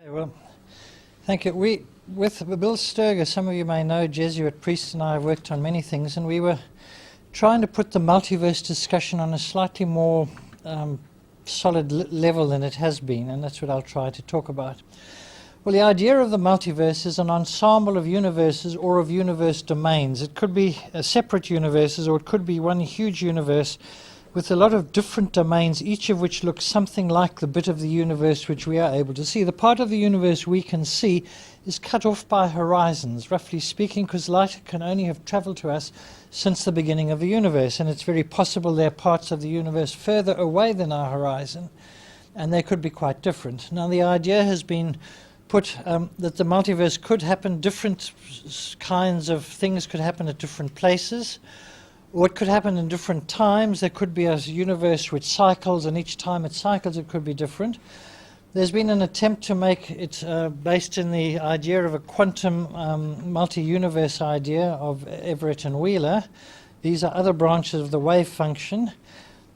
Well, thank you. With Bill Sturger, some of you may know, Jesuit priest, and I have worked on many things, and we were trying to put the multiverse discussion on a slightly more solid level than it has been, and that's what I'll try to talk about. Well, the idea of the multiverse is an ensemble of universes or of universe domains. It could be separate universes, or it could be one huge universe with a lot of different domains, each of which looks something like the bit of the universe which we are able to see. The part of the universe we can see is cut off by horizons, roughly speaking, because light can only have traveled to us since the beginning of the universe, and it's very possible there are parts of the universe further away than our horizon, and they could be quite different. Now, the idea has been put that the multiverse could happen, different kinds of things could happen at different places, or it could happen in different times. There could be a universe which cycles, and each time it cycles it could be different. There's been an attempt to make it based in the idea of a quantum multi-universe idea of Everett and Wheeler. These are other branches of the wave function.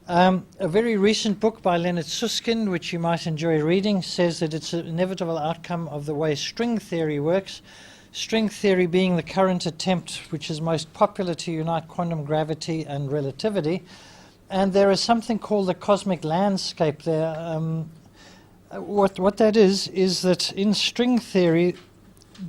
A very recent book by Leonard Susskind, which you might enjoy reading, says that it's an inevitable outcome of the way string theory works. String theory being the current attempt which is most popular to unite quantum gravity and relativity. And there is something called the cosmic landscape there. What that is that in string theory,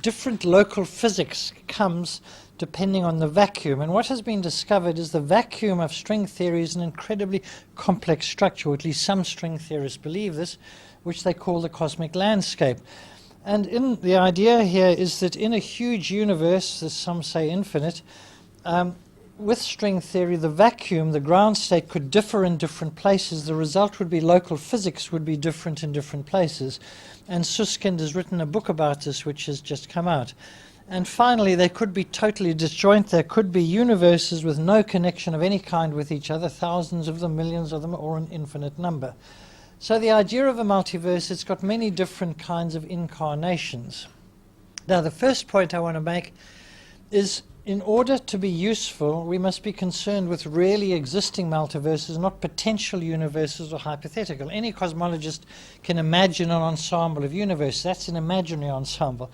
different local physics comes depending on the vacuum. And what has been discovered is the vacuum of string theory is an incredibly complex structure, or at least some string theorists believe this, which they call the cosmic landscape. And the idea here is that in a huge universe, as some say infinite, with string theory, the vacuum, the ground state, could differ in different places. The result would be local physics would be different in different places. And Susskind has written a book about this, which has just come out. And finally, they could be totally disjoint. There could be universes with no connection of any kind with each other, thousands of them, millions of them, or an infinite number. So the idea of a multiverse, it's got many different kinds of incarnations. Now, the first point I want to make is, in order to be useful, we must be concerned with really existing multiverses, not potential universes or hypothetical. Any cosmologist can imagine an ensemble of universes. That's an imaginary ensemble.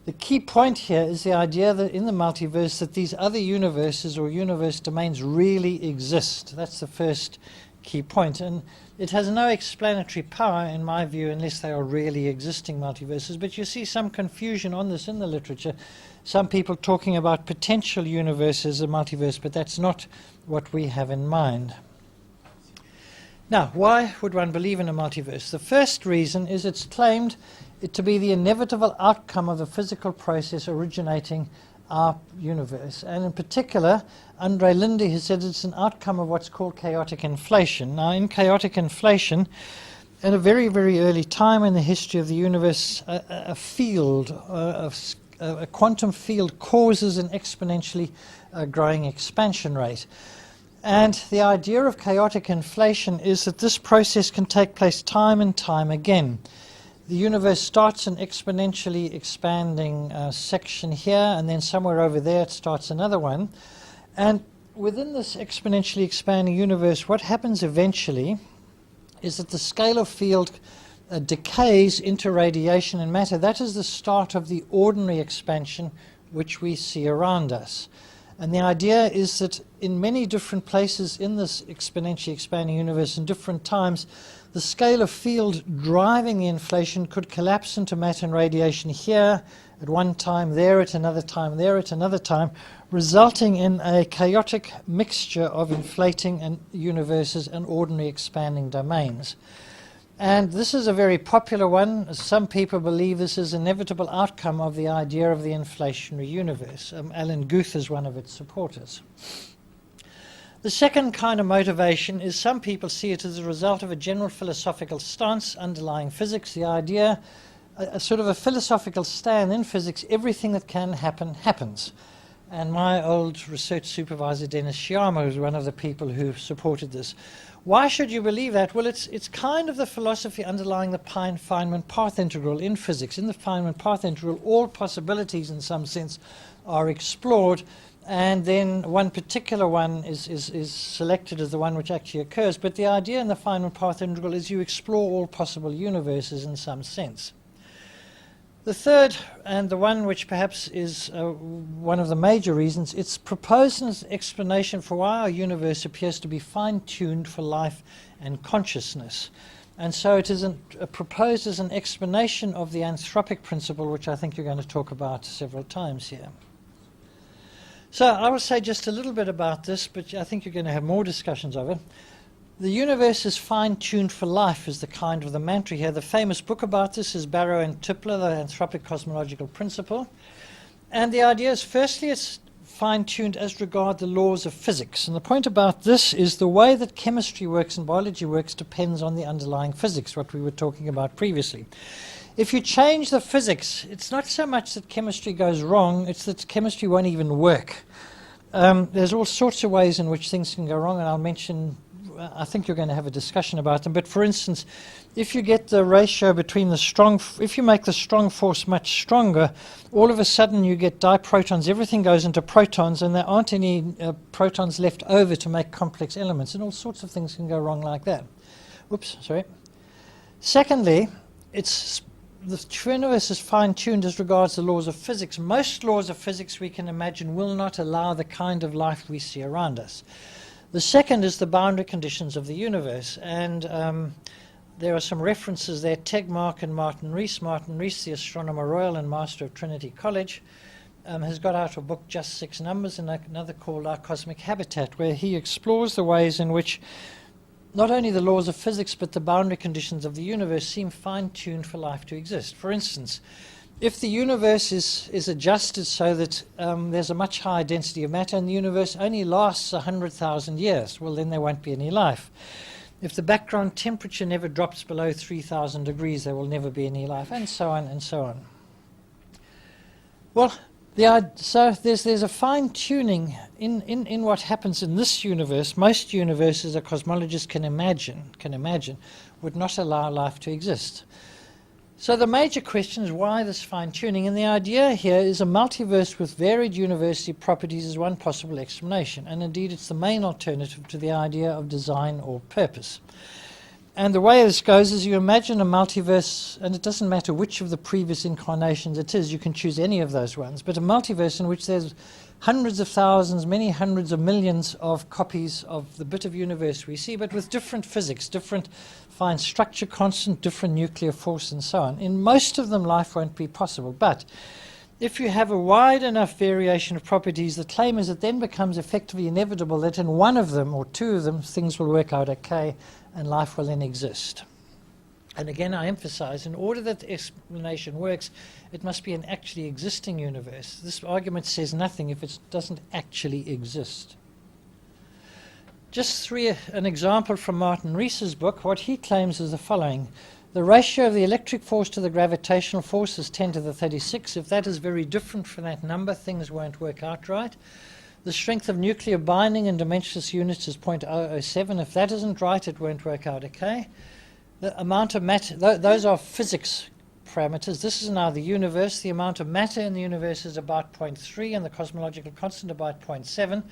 The key point here is the idea that in the multiverse that these other universes or universe domains really exist. That's the first key point. And it has no explanatory power, in my view, unless they are really existing multiverses. But you see some confusion on this in the literature. Some people talking about potential universes, a multiverse, but that's not what we have in mind. Now, why would one believe in a multiverse? The first reason is it's claimed it to be the inevitable outcome of the physical process originating our universe. And in particular, Andre Linde has said it's an outcome of what's called chaotic inflation. Now, in chaotic inflation, at a very, very early time in the history of the universe, a quantum field causes an exponentially growing expansion rate. And the idea of chaotic inflation is that this process can take place time and time again. The universe starts an exponentially expanding section here, and then somewhere over there it starts another one. And within this exponentially expanding universe, what happens eventually is that the scalar field decays into radiation and matter. That is the start of the ordinary expansion which we see around us. And the idea is that in many different places in this exponentially expanding universe in different times, the scalar field driving the inflation could collapse into matter and radiation here at one time, there at another time, there at another time, resulting in a chaotic mixture of inflating and universes and ordinary expanding domains. And this is a very popular one. Some people believe this is an inevitable outcome of the idea of the inflationary universe. Alan Guth is one of its supporters. The second kind of motivation is some people see it as a result of a general philosophical stance underlying physics. The idea, a sort of a philosophical stand in physics, everything that can happen, happens. And my old research supervisor, Dennis Sciama, was one of the people who supported this. Why should you believe that? Well, it's kind of the philosophy underlying the Feynman path integral in physics. In the Feynman path integral, all possibilities in some sense are explored, and then one particular one is selected as the one which actually occurs. But the idea in the Feynman path integral is you explore all possible universes in some sense. The third, and the one which perhaps is one of the major reasons, it's proposed as an explanation for why our universe appears to be fine-tuned for life and consciousness. And so it is proposed as an explanation of the anthropic principle, which I think you're going to talk about several times here. So I will say just a little bit about this, but I think you're going to have more discussions of it. The universe is fine-tuned for life is the kind of the mantra here. The famous book about this is Barrow and Tipler, The Anthropic Cosmological Principle. And the idea is, firstly, it's fine-tuned as regard the laws of physics. And the point about this is the way that chemistry works and biology works depends on the underlying physics, what we were talking about previously. If you change the physics, it's not so much that chemistry goes wrong, it's that chemistry won't even work. There's all sorts of ways in which things can go wrong, and I'll mention, I think you're going to have a discussion about them. But for instance, if you get the ratio between the strong, if you make the strong force much stronger, all of a sudden you get diprotons, everything goes into protons, and there aren't any protons left over to make complex elements, and all sorts of things can go wrong like that. Oops, sorry. Secondly, the universe is fine-tuned as regards the laws of physics. Most laws of physics we can imagine will not allow the kind of life we see around us. The second is the boundary conditions of the universe, and there are some references there, Tegmark and Martin Rees. Martin Rees, the Astronomer Royal and Master of Trinity College, has got out a book, Just Six Numbers, and another called Our Cosmic Habitat, where he explores the ways in which not only the laws of physics but the boundary conditions of the universe seem fine-tuned for life to exist. For instance, if the universe is adjusted so that there's a much higher density of matter and the universe only lasts 100,000 years, well, then there won't be any life. If the background temperature never drops below 3,000 degrees, there will never be any life, and so on and so on. Well, so there's a fine-tuning in what happens in this universe. Most universes a cosmologist can imagine would not allow life to exist. So the major question is, why this fine-tuning? And the idea here is a multiverse with varied university properties is one possible explanation. And indeed, it's the main alternative to the idea of design or purpose. And the way this goes is you imagine a multiverse, and it doesn't matter which of the previous incarnations it is, you can choose any of those ones, but a multiverse in which there's hundreds of thousands, many hundreds of millions of copies of the bit of universe we see, but with different physics, different fine structure constant, different nuclear force, and so on. In most of them, life won't be possible. But if you have a wide enough variation of properties, the claim is it then becomes effectively inevitable that in one of them or two of them, things will work out okay, and life will then exist. And again, I emphasize, in order that the explanation works, it must be an actually existing universe. This argument says nothing if it doesn't actually exist. Just an example from Martin Rees's book. What he claims is the following. The ratio of the electric force to the gravitational force is 10 to the 36. If that is very different from that number, things won't work out right. The strength of nuclear binding in dimensionless units is 0.007. If that isn't right, it won't work out okay. The amount of matter, those are physics parameters. This is now the universe. The amount of matter in the universe is about 0.3 and the cosmological constant about 0.7.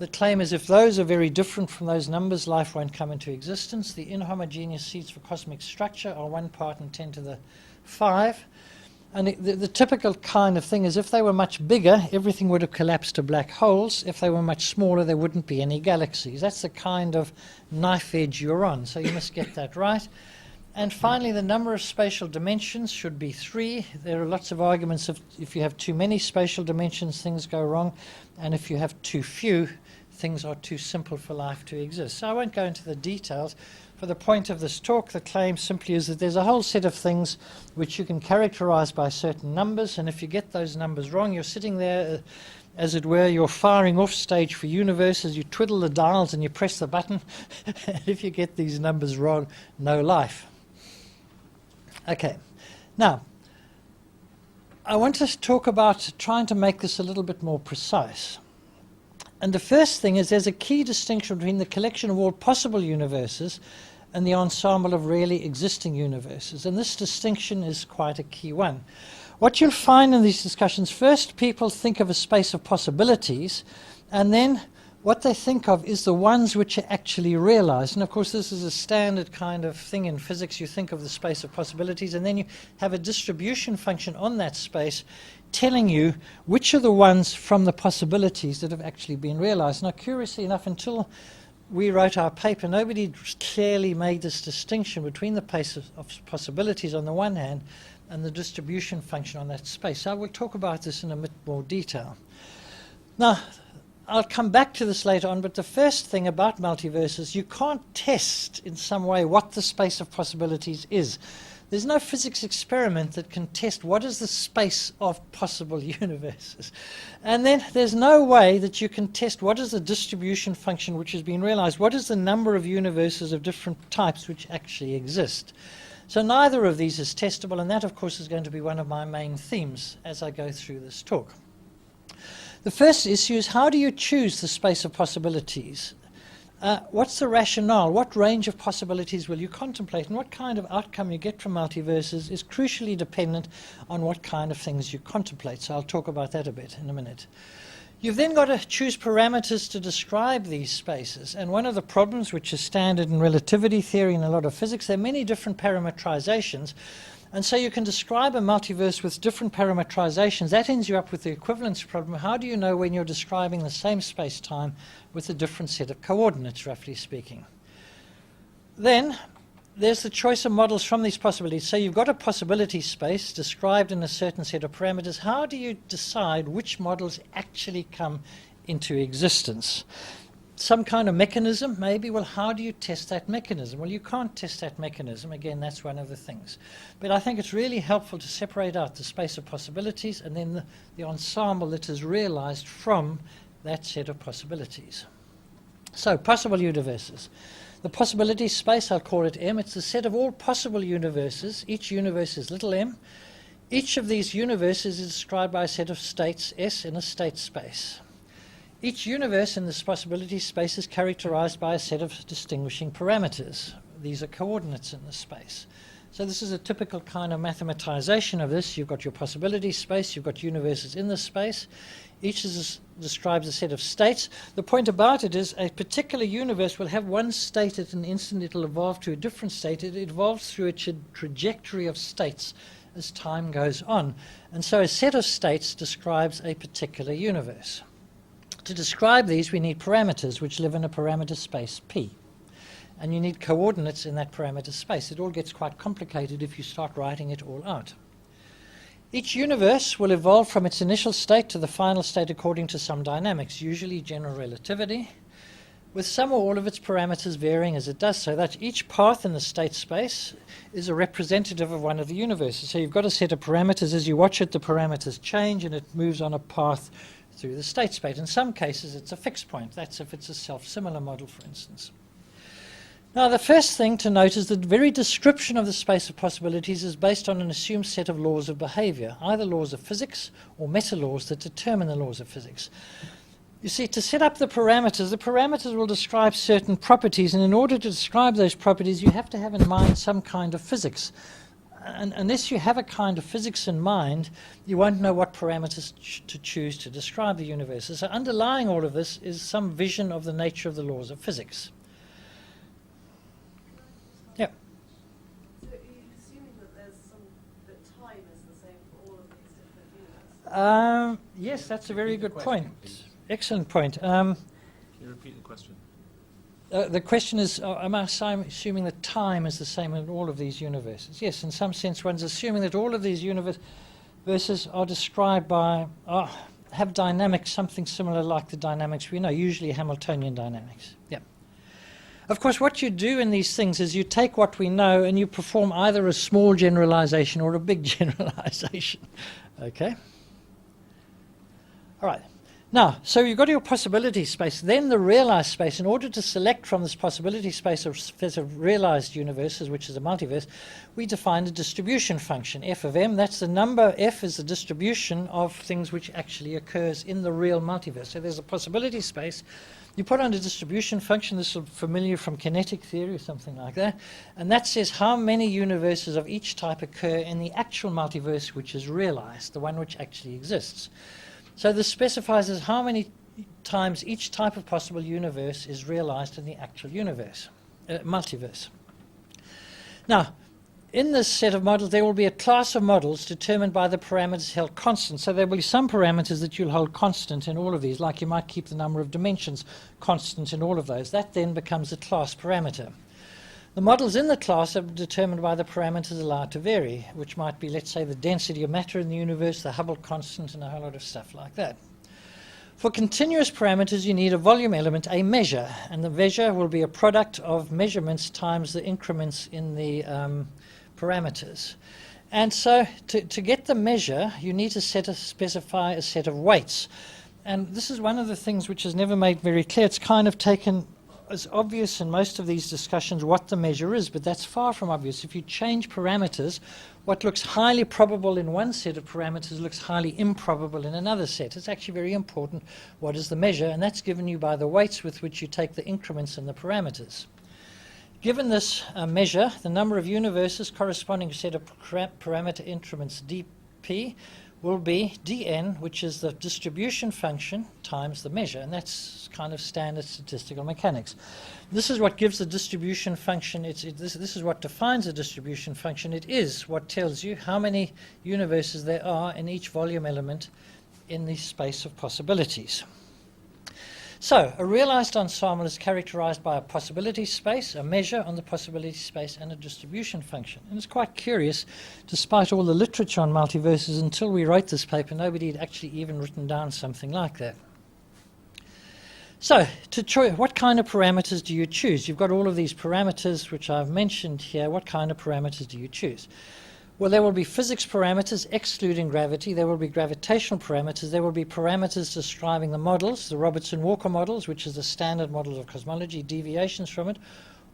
The claim is if those are very different from those numbers, life won't come into existence. The inhomogeneous seeds for cosmic structure are 1 part in 10 to the 5. And the typical kind of thing is if they were much bigger, everything would have collapsed to black holes. If they were much smaller, there wouldn't be any galaxies. That's the kind of knife edge you're on, so you must get that right. And finally, the number of spatial dimensions should be 3. There are lots of arguments if you have too many spatial dimensions, things go wrong. And if you have too few, things are too simple for life to exist. So I won't go into the details. For the point of this talk, the claim simply is that there's a whole set of things which you can characterize by certain numbers, and if you get those numbers wrong, you're sitting there, as it were, you're firing off stage for universes, you twiddle the dials and you press the button, and if you get these numbers wrong, no life. Okay, now, I want to talk about trying to make this a little bit more precise. And the first thing is there's a key distinction between the collection of all possible universes and the ensemble of really existing universes. And this distinction is quite a key one. What you'll find in these discussions, first people think of a space of possibilities, and then what they think of is the ones which are actually realized. And of course, this is a standard kind of thing in physics. You think of the space of possibilities, and then you have a distribution function on that space telling you which are the ones from the possibilities that have actually been realized. Now, curiously enough, until we wrote our paper, nobody clearly made this distinction between the space of possibilities on the one hand and the distribution function on that space. So I will talk about this in a bit more detail. Now, I'll come back to this later on, but the first thing about multiverses, you can't test in some way what the space of possibilities is. There's no physics experiment that can test what is the space of possible universes. And then there's no way that you can test what is the distribution function which has been realized, what is the number of universes of different types which actually exist. So neither of these is testable, and that, of course, is going to be one of my main themes as I go through this talk. The first issue is, how do you choose the space of possibilities? What's the rationale? What range of possibilities will you contemplate? And what kind of outcome you get from multiverses is crucially dependent on what kind of things you contemplate. So I'll talk about that a bit in a minute. You've then got to choose parameters to describe these spaces. And one of the problems, which is standard in relativity theory and a lot of physics, there are many different parameterizations. And so you can describe a multiverse with different parameterizations. That ends you up with the equivalence problem. How do you know when you're describing the same space-time with a different set of coordinates, roughly speaking? Then there's the choice of models from these possibilities. So you've got a possibility space described in a certain set of parameters. How do you decide which models actually come into existence? Some kind of mechanism, maybe. Well, how do you test that mechanism? Well, you can't test that mechanism. Again, that's one of the things. But I think it's really helpful to separate out the space of possibilities and then the ensemble that is realized from that set of possibilities. So, possible universes. The possibility space, I'll call it M. It's the set of all possible universes. Each universe is little m. Each of these universes is described by a set of states, S, in a state space. Each universe in this possibility space is characterized by a set of distinguishing parameters. These are coordinates in the space. So this is a typical kind of mathematization of this. You've got your possibility space, you've got universes in the space. Each describes a set of states. The point about it is a particular universe will have one state at an instant. It'll evolve to a different state. It evolves through a trajectory of states as time goes on. And so a set of states describes a particular universe. To describe these, we need parameters which live in a parameter space P. And you need coordinates in that parameter space. It all gets quite complicated if you start writing it all out. Each universe will evolve from its initial state to the final state according to some dynamics, usually general relativity, with some or all of its parameters varying as it does so. That each path in the state space is a representative of one of the universes. So you've got a set of parameters. As you watch it, the parameters change and it moves on a path through the state space. In some cases, it's a fixed point. That's if it's a self-similar model, for instance. Now, the first thing to note is that the very description of the space of possibilities is based on an assumed set of laws of behavior, either laws of physics or meta-laws that determine the laws of physics. You see, to set up the parameters will describe certain properties, and in order to describe those properties, you have to have in mind some kind of physics. And unless you have a kind of physics in mind, you won't know what parameters to choose to describe the universe. So underlying all of this is some vision of the nature of the laws of physics. Yeah. So are you assuming that time is the same for all of these different universes? Yes, that's a very good point. Excellent point. Can you repeat the question? The question is, am I assuming that time is the same in all of these universes? Yes, in some sense, one's assuming that all of these universes are described by, have dynamics, something similar like the dynamics we know, usually Hamiltonian dynamics. Yeah. Of course, what you do in these things is you take what we know and you perform either a small generalization or a big generalization. Okay? All right. Now, so you've got your possibility space, then the realized space. In order to select from this possibility space a set of realized universes, which is a multiverse, we define a distribution function, f of m. That's the number, f is the distribution of things which actually occurs in the real multiverse. So there's a possibility space. You put on a distribution function, this is familiar from kinetic theory or something like that, and that says how many universes of each type occur in the actual multiverse which is realized, the one which actually exists. So this specifies as how many times each type of possible universe is realized in the actual universe, multiverse. Now, in this set of models, there will be a class of models determined by the parameters held constant. So there will be some parameters that you'll hold constant in all of these, like you might keep the number of dimensions constant in all of those. That then becomes a class parameter. The models in the class are determined by the parameters allowed to vary, which might be, let's say, the density of matter in the universe, the Hubble constant, and a whole lot of stuff like that. For continuous parameters, you need a volume element, a measure, and the measure will be a product of measurements times the increments in the parameters. And so to get the measure, you need to specify a set of weights. And this is one of the things which is never made very clear. It's kind of taken as obvious in most of these discussions what the measure is, but that's far from obvious. If you change parameters, what looks highly probable in one set of parameters looks highly improbable in another set. It's actually very important what is the measure, and that's given you by the weights with which you take the increments in the parameters. Given this measure, the number of universes corresponding to a set of parameter increments dp will be dn, which is the distribution function times the measure, and that's kind of standard statistical mechanics. This is what gives the distribution function, this is what defines the distribution function. It is what tells you how many universes there are in each volume element in the space of possibilities. So, a realized ensemble is characterized by a possibility space, a measure on the possibility space, and a distribution function. And it's quite curious, despite all the literature on multiverses, until we wrote this paper, nobody had actually even written down something like that. So, what kind of parameters do you choose? You've got all of these parameters which I've mentioned here. What kind of parameters do you choose? Well, there will be physics parameters excluding gravity. There will be gravitational parameters. There will be parameters describing the models, the Robertson-Walker models, which is the standard models of cosmology, deviations from it,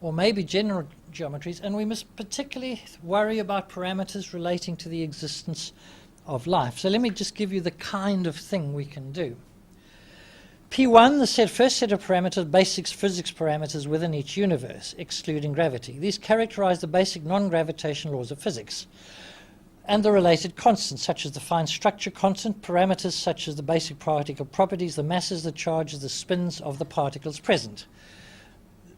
or maybe general geometries. And we must particularly worry about parameters relating to the existence of life. So let me just give you the kind of thing we can do. P1, the first set of parameters, basic physics parameters within each universe, excluding gravity. These characterize the basic non-gravitational laws of physics and the related constants, such as the fine structure constant, parameters such as the basic particle properties, the masses, the charges, the spins of the particles present.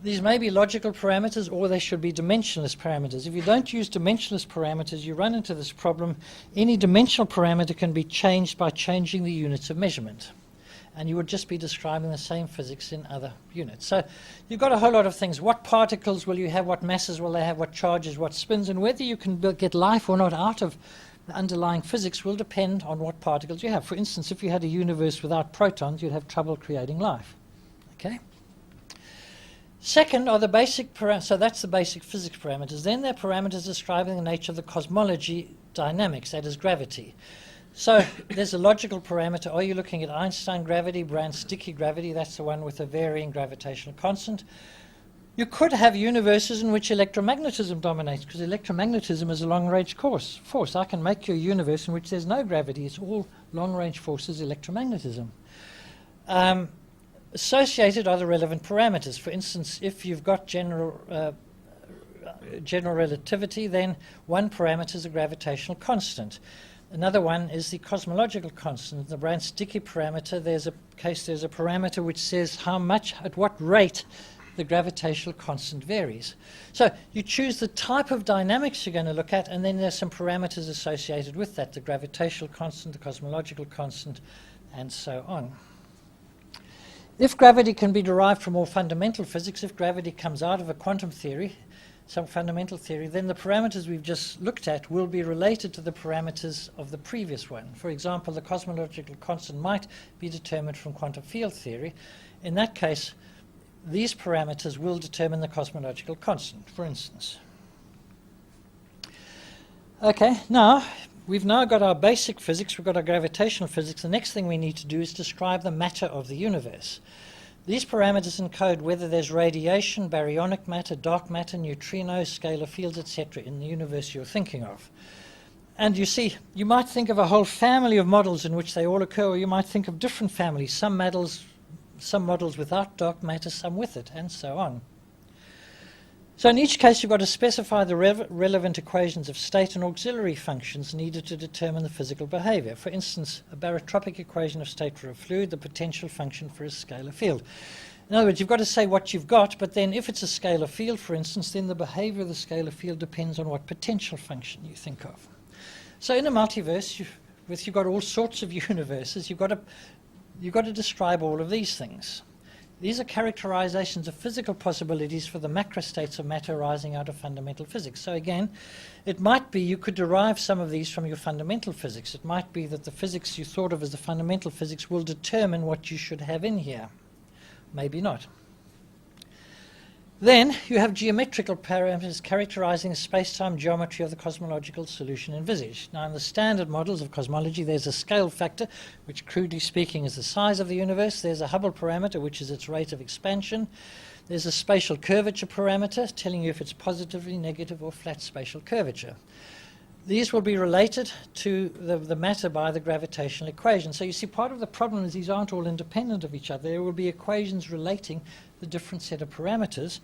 These may be logical parameters, or they should be dimensionless parameters. If you don't use dimensionless parameters, you run into this problem. Any dimensional parameter can be changed by changing the units of measurement, and you would just be describing the same physics in other units. So you've got a whole lot of things. What particles will you have? What masses will they have? What charges? What spins? And whether you can get life or not out of the underlying physics will depend on what particles you have. For instance, if you had a universe without protons, you'd have trouble creating life. Okay? Second are the basic parameters. So that's the basic physics parameters. Then there are parameters describing the nature of the cosmology dynamics, that is gravity. So there's a logical parameter. Are you looking at Einstein gravity, Brand-Sticky gravity? That's the one with a varying gravitational constant. You could have universes in which electromagnetism dominates, because electromagnetism is a long-range force. I can make you a universe in which there's no gravity. It's all long-range forces, electromagnetism. Associated are the relevant parameters. For instance, if you've got general relativity, then one parameter is a gravitational constant. Another one is the cosmological constant, the Brand-Sticky parameter. There's a parameter which says how much, at what rate, the gravitational constant varies. So you choose the type of dynamics you're going to look at, and then there's some parameters associated with that, the gravitational constant, the cosmological constant, and so on. If gravity can be derived from more fundamental physics, if gravity comes out of a quantum theory, some fundamental theory, then the parameters we've just looked at will be related to the parameters of the previous one. For example, the cosmological constant might be determined from quantum field theory. In that case, these parameters will determine the cosmological constant, for instance. Okay, now we've now got our basic physics, we've got our gravitational physics. The next thing we need to do is describe the matter of the universe. These parameters encode whether there's radiation, baryonic matter, dark matter, neutrinos, scalar fields, etc. in the universe you're thinking of. And you see, you might think of a whole family of models in which they all occur, or you might think of different families, some models without dark matter, some with it, and so on. So in each case, you've got to specify the relevant equations of state and auxiliary functions needed to determine the physical behavior. For instance, a barotropic equation of state for a fluid, the potential function for a scalar field. In other words, you've got to say what you've got, but then if it's a scalar field, for instance, then the behavior of the scalar field depends on what potential function you think of. So in a multiverse, you've got all sorts of universes, you've got to describe all of these things. These are characterizations of physical possibilities for the macrostates of matter arising out of fundamental physics. So again, it might be you could derive some of these from your fundamental physics. It might be that the physics you thought of as the fundamental physics will determine what you should have in here. Maybe not. Then you have geometrical parameters characterizing the space-time geometry of the cosmological solution envisaged. Now in the standard models of cosmology, there's a scale factor, which crudely speaking is the size of the universe. There's a Hubble parameter, which is its rate of expansion. There's a spatial curvature parameter, telling you if it's positively, negative, or flat spatial curvature. These will be related to the matter by the gravitational equation. So you see, part of the problem is these aren't all independent of each other. There will be equations relating the different set of parameters,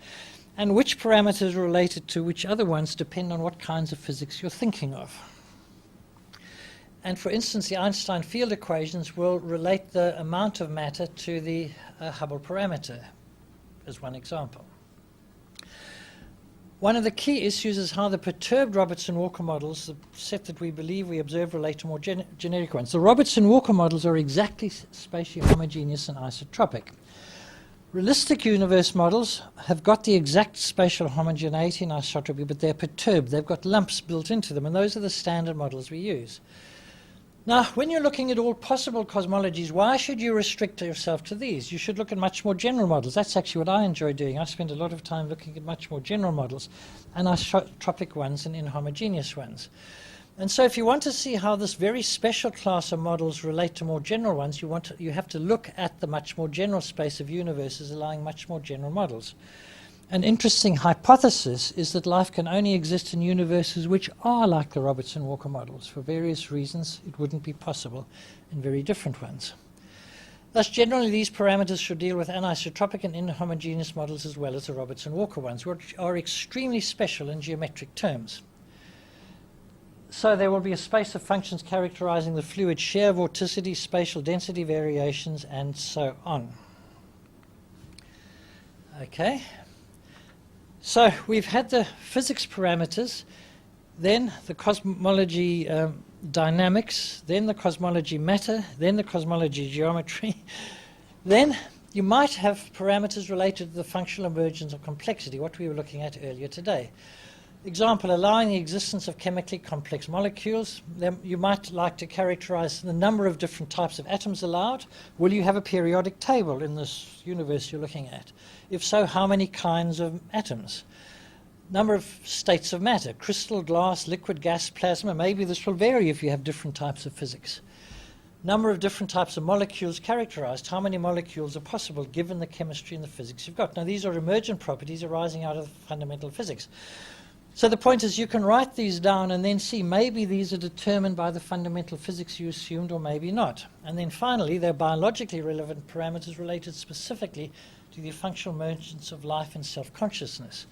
and which parameters are related to which other ones depend on what kinds of physics you're thinking of. And for instance, the Einstein field equations will relate the amount of matter to the Hubble parameter, as one example. One of the key issues is how the perturbed Robertson-Walker models, the set that we believe we observe, relate to more generic ones. The Robertson-Walker models are exactly spatially homogeneous and isotropic. Realistic universe models have got the exact spatial homogeneity and isotropy, but they're perturbed. They've got lumps built into them, and those are the standard models we use. Now, when you're looking at all possible cosmologies, why should you restrict yourself to these? You should look at much more general models. That's actually what I enjoy doing. I spend a lot of time looking at much more general models, and isotropic ones and inhomogeneous ones. And so if you want to see how this very special class of models relate to more general ones, you have to look at the much more general space of universes allowing much more general models. An interesting hypothesis is that life can only exist in universes which are like the Robertson-Walker models. For various reasons, it wouldn't be possible in very different ones. Thus, generally, these parameters should deal with anisotropic and inhomogeneous models as well as the Robertson-Walker ones, which are extremely special in geometric terms. So there will be a space of functions characterizing the fluid shear vorticity, spatial density variations, and so on. Okay. So we've had the physics parameters, then the cosmology dynamics, then the cosmology matter, then the cosmology geometry. Then you might have parameters related to the functional emergence of complexity, what we were looking at earlier today. Example, allowing the existence of chemically complex molecules. Then you might like to characterize the number of different types of atoms allowed. Will you have a periodic table in this universe you're looking at? If so, how many kinds of atoms? Number of states of matter, crystal, glass, liquid, gas, plasma. Maybe this will vary if you have different types of physics. Number of different types of molecules characterized. How many molecules are possible given the chemistry and the physics you've got? Now, these are emergent properties arising out of fundamental physics. So the point is you can write these down and then see maybe these are determined by the fundamental physics you assumed or maybe not. And then finally, they're biologically relevant parameters related specifically to the functional emergence of life and self-consciousness.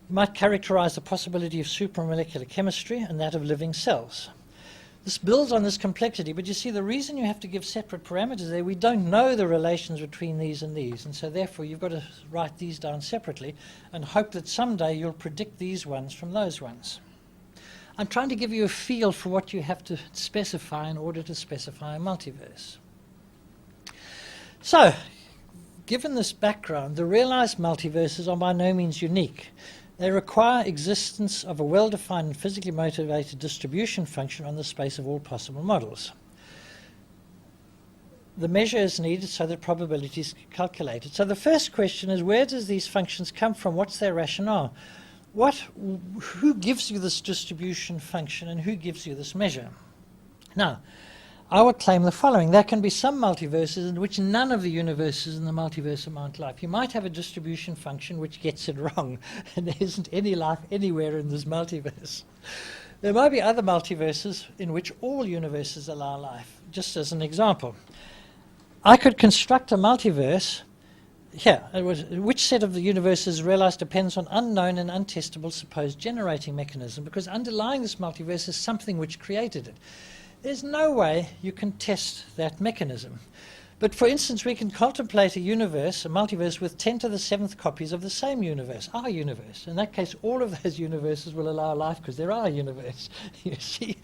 You might characterize the possibility of supramolecular chemistry and that of living cells. This builds on this complexity, but you see the reason you have to give separate parameters there, we don't know the relations between these and these, and so therefore you've got to write these down separately and hope that someday you'll predict these ones from those ones. I'm trying to give you a feel for what you have to specify in order to specify a multiverse. So, given this background, the realized multiverses are by no means unique. They require existence of a well-defined and physically motivated distribution function on the space of all possible models. The measure is needed so that probability is calculated. So the first question is, where does these functions come from? What's their rationale? Who gives you this distribution function and who gives you this measure? Now, I would claim the following. There can be some multiverses in which none of the universes in the multiverse amount life. You might have a distribution function which gets it wrong, and there isn't any life anywhere in this multiverse. There might be other multiverses in which all universes allow life. Just as an example, I could construct a multiverse here, it was, which set of the universes realized depends on unknown and untestable supposed generating mechanism, because underlying this multiverse is something which created it. There's no way you can test that mechanism. But for instance, we can contemplate a universe, a multiverse, with 10 to the 7th copies of the same universe, our universe. In that case, all of those universes will allow life because they're our universe. You see,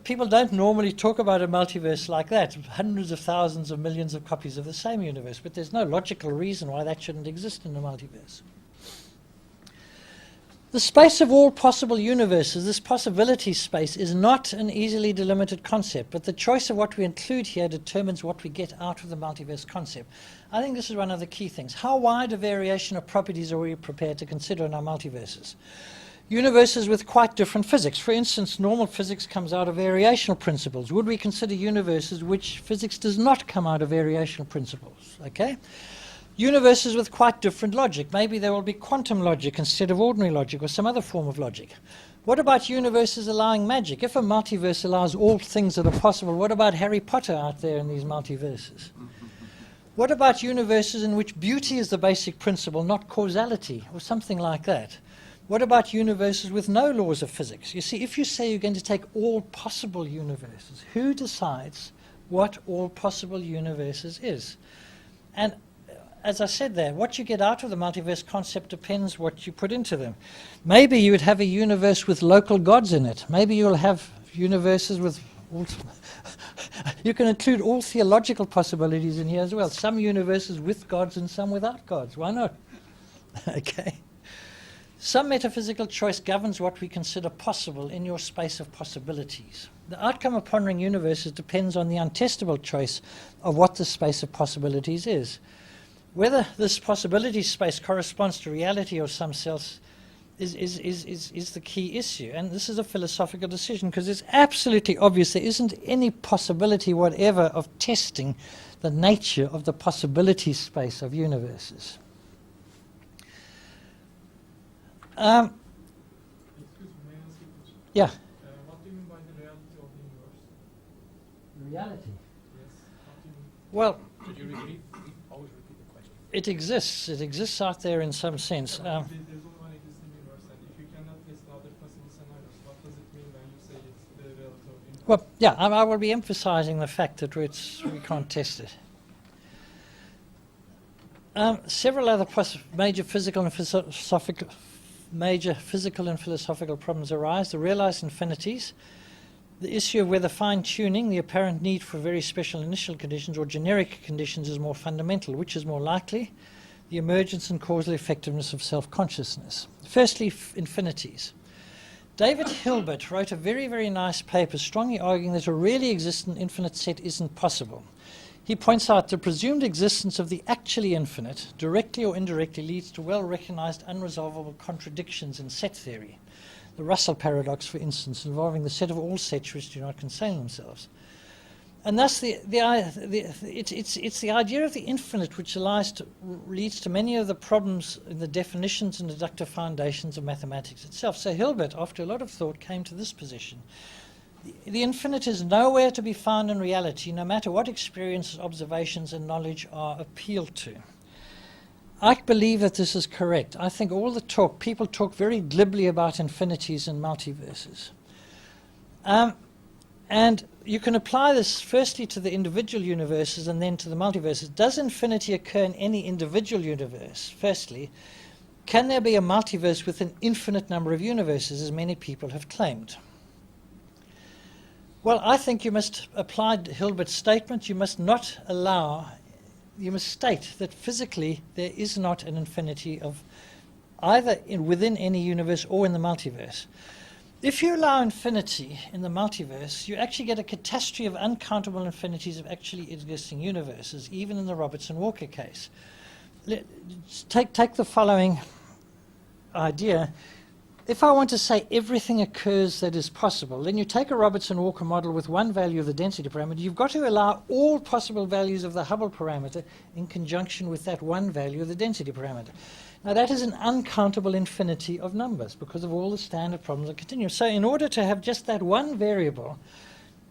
people don't normally talk about a multiverse like that, hundreds of thousands of millions of copies of the same universe, but there's no logical reason why that shouldn't exist in a multiverse. The space of all possible universes, this possibility space, is not an easily delimited concept, but the choice of what we include here determines what we get out of the multiverse concept. I think this is one of the key things. How wide a variation of properties are we prepared to consider in our multiverses? Universes with quite different physics. For instance, normal physics comes out of variational principles. Would we consider universes which physics does not come out of variational principles? Okay? Universes with quite different logic. Maybe there will be quantum logic instead of ordinary logic or some other form of logic. What about universes allowing magic? If a multiverse allows all things that are possible, what about Harry Potter out there in these multiverses? What about universes in which beauty is the basic principle, not causality, or something like that? What about universes with no laws of physics? You see, if you say you're going to take all possible universes, who decides what all possible universes is? And as I said there, what you get out of the multiverse concept depends what you put into them. Maybe you would have a universe with local gods in it. Maybe you'll have universes with all you can include all theological possibilities in here as well. Some universes with gods and some without gods. Why not? Okay. Some metaphysical choice governs what we consider possible in your space of possibilities. The outcome of pondering universes depends on the untestable choice of what the space of possibilities is. Whether this possibility space corresponds to reality or some else is the key issue. And this is a philosophical decision because it's absolutely obvious there isn't any possibility whatever of testing the nature of the possibility space of universes. Excuse me, may I ask you a question? Yeah. What do you mean by the reality of the universe? Reality? Yes. What do you mean? Well, Could you always repeat the question? it exists. It exists out there in some sense. There's only one existing universe, and if you cannot test other possible scenarios, what does it mean when you say it's the reality of the universe? Well, yeah, I will be emphasizing the fact that we can't test it. Several other major physical and philosophical problems arise. The realized infinities, the issue of whether fine-tuning, the apparent need for very special initial conditions or generic conditions is more fundamental, which is more likely, the emergence and causal effectiveness of self-consciousness. Firstly, infinities. David Hilbert wrote a very, very nice paper strongly arguing that a really existent infinite set isn't possible. He points out the presumed existence of the actually infinite, directly or indirectly, leads to well-recognized unresolvable contradictions in set theory. The Russell paradox, for instance, involving the set of all sets which do not contain themselves. And thus it's the idea of the infinite which leads to many of the problems in the definitions and deductive foundations of mathematics itself. So Hilbert, after a lot of thought, came to this position. The infinite is nowhere to be found in reality, no matter what experiences, observations, and knowledge are appealed to. I believe that this is correct. I think all the talk, people talk very glibly about infinities and multiverses. And you can apply this firstly to the individual universes and then to the multiverses. Does infinity occur in any individual universe? Firstly, can there be a multiverse with an infinite number of universes, as many people have claimed? Well, I think you must apply Hilbert's statement. You must state that physically there is not an infinity of either within any universe or in the multiverse. If you allow infinity in the multiverse, you actually get a catastrophe of uncountable infinities of actually existing universes, even in the Robertson-Walker case. Take the following idea. If I want to say everything occurs that is possible, then you take a Robertson-Walker model with one value of the density parameter. You've got to allow all possible values of the Hubble parameter in conjunction with that one value of the density parameter. Now that is an uncountable infinity of numbers because of all the standard problems that continue. So in order to have just that one variable,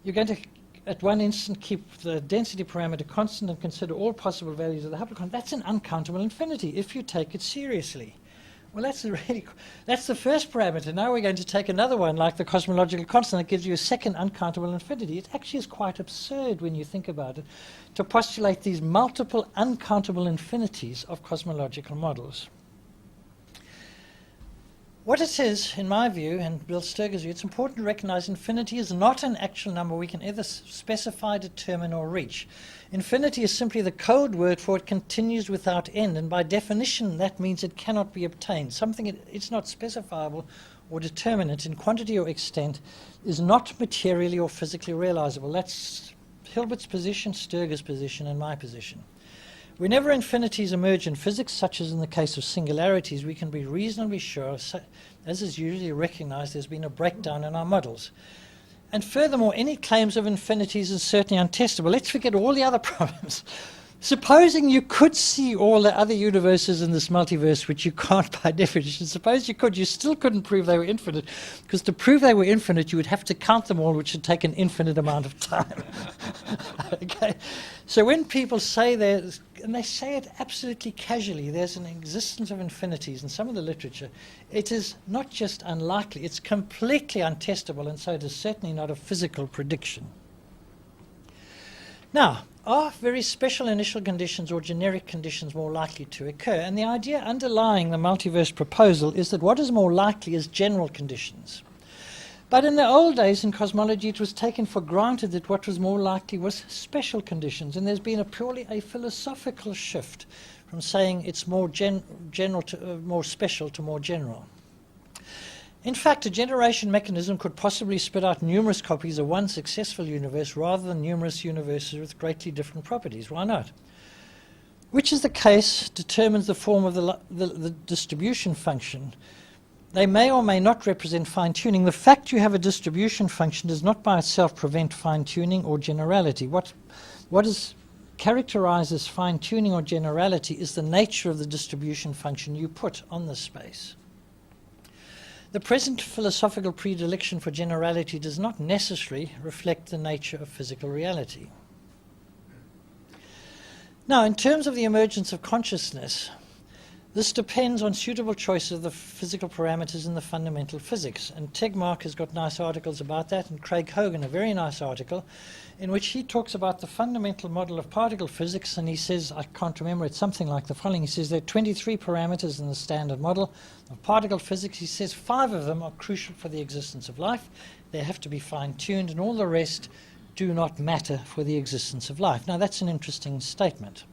you're going to at one instant keep the density parameter constant and consider all possible values of the Hubble constant, that's an uncountable infinity if you take it seriously. Well, that's the first parameter. Now we're going to take another one like the cosmological constant that gives you a second uncountable infinity. It actually is quite absurd when you think about it to postulate these multiple uncountable infinities of cosmological models. What it is, in my view, and Bill Sturger's view, it's important to recognize infinity is not an actual number we can either specify, determine, or reach. Infinity is simply the code word for it continues without end, and by definition that means it cannot be obtained. Something it's not specifiable or determinate in quantity or extent is not materially or physically realizable. That's Hilbert's position, Sturger's position, and my position. Whenever infinities emerge in physics, such as in the case of singularities, we can be reasonably sure, as is usually recognized, there's been a breakdown in our models. And furthermore, any claims of infinities is certainly untestable. Let's forget all the other problems. Supposing you could see all the other universes in this multiverse, which you can't by definition, suppose you could, you still couldn't prove they were infinite, because to prove they were infinite, you would have to count them all, which would take an infinite amount of time. Okay? So when people say there's, and they say it absolutely casually, there's an existence of infinities in some of the literature, it is not just unlikely, it's completely untestable, and so it is certainly not a physical prediction. Now, are very special initial conditions or generic conditions more likely to occur? And the idea underlying the multiverse proposal is that what is more likely is general conditions. But in the old days in cosmology, it was taken for granted that what was more likely was special conditions, and there's been purely a philosophical shift from saying it's more general to more special to more general. In fact, a generation mechanism could possibly spit out numerous copies of one successful universe rather than numerous universes with greatly different properties. Why not? Which is the case determines the form of the distribution function. They may or may not represent fine-tuning. The fact you have a distribution function does not by itself prevent fine-tuning or generality. What characterizes fine-tuning or generality is the nature of the distribution function you put on the space. The present philosophical predilection for generality does not necessarily reflect the nature of physical reality. Now, in terms of the emergence of consciousness, this depends on suitable choice of the physical parameters in the fundamental physics. And Tegmark has got nice articles about that, and Craig Hogan, a very nice article, in which he talks about the fundamental model of particle physics, and he says, I can't remember, it's something like the following. He says there are 23 parameters in the standard model of particle physics. He says 5 of them are crucial for the existence of life. They have to be fine-tuned, and all the rest do not matter for the existence of life. Now, that's an interesting statement.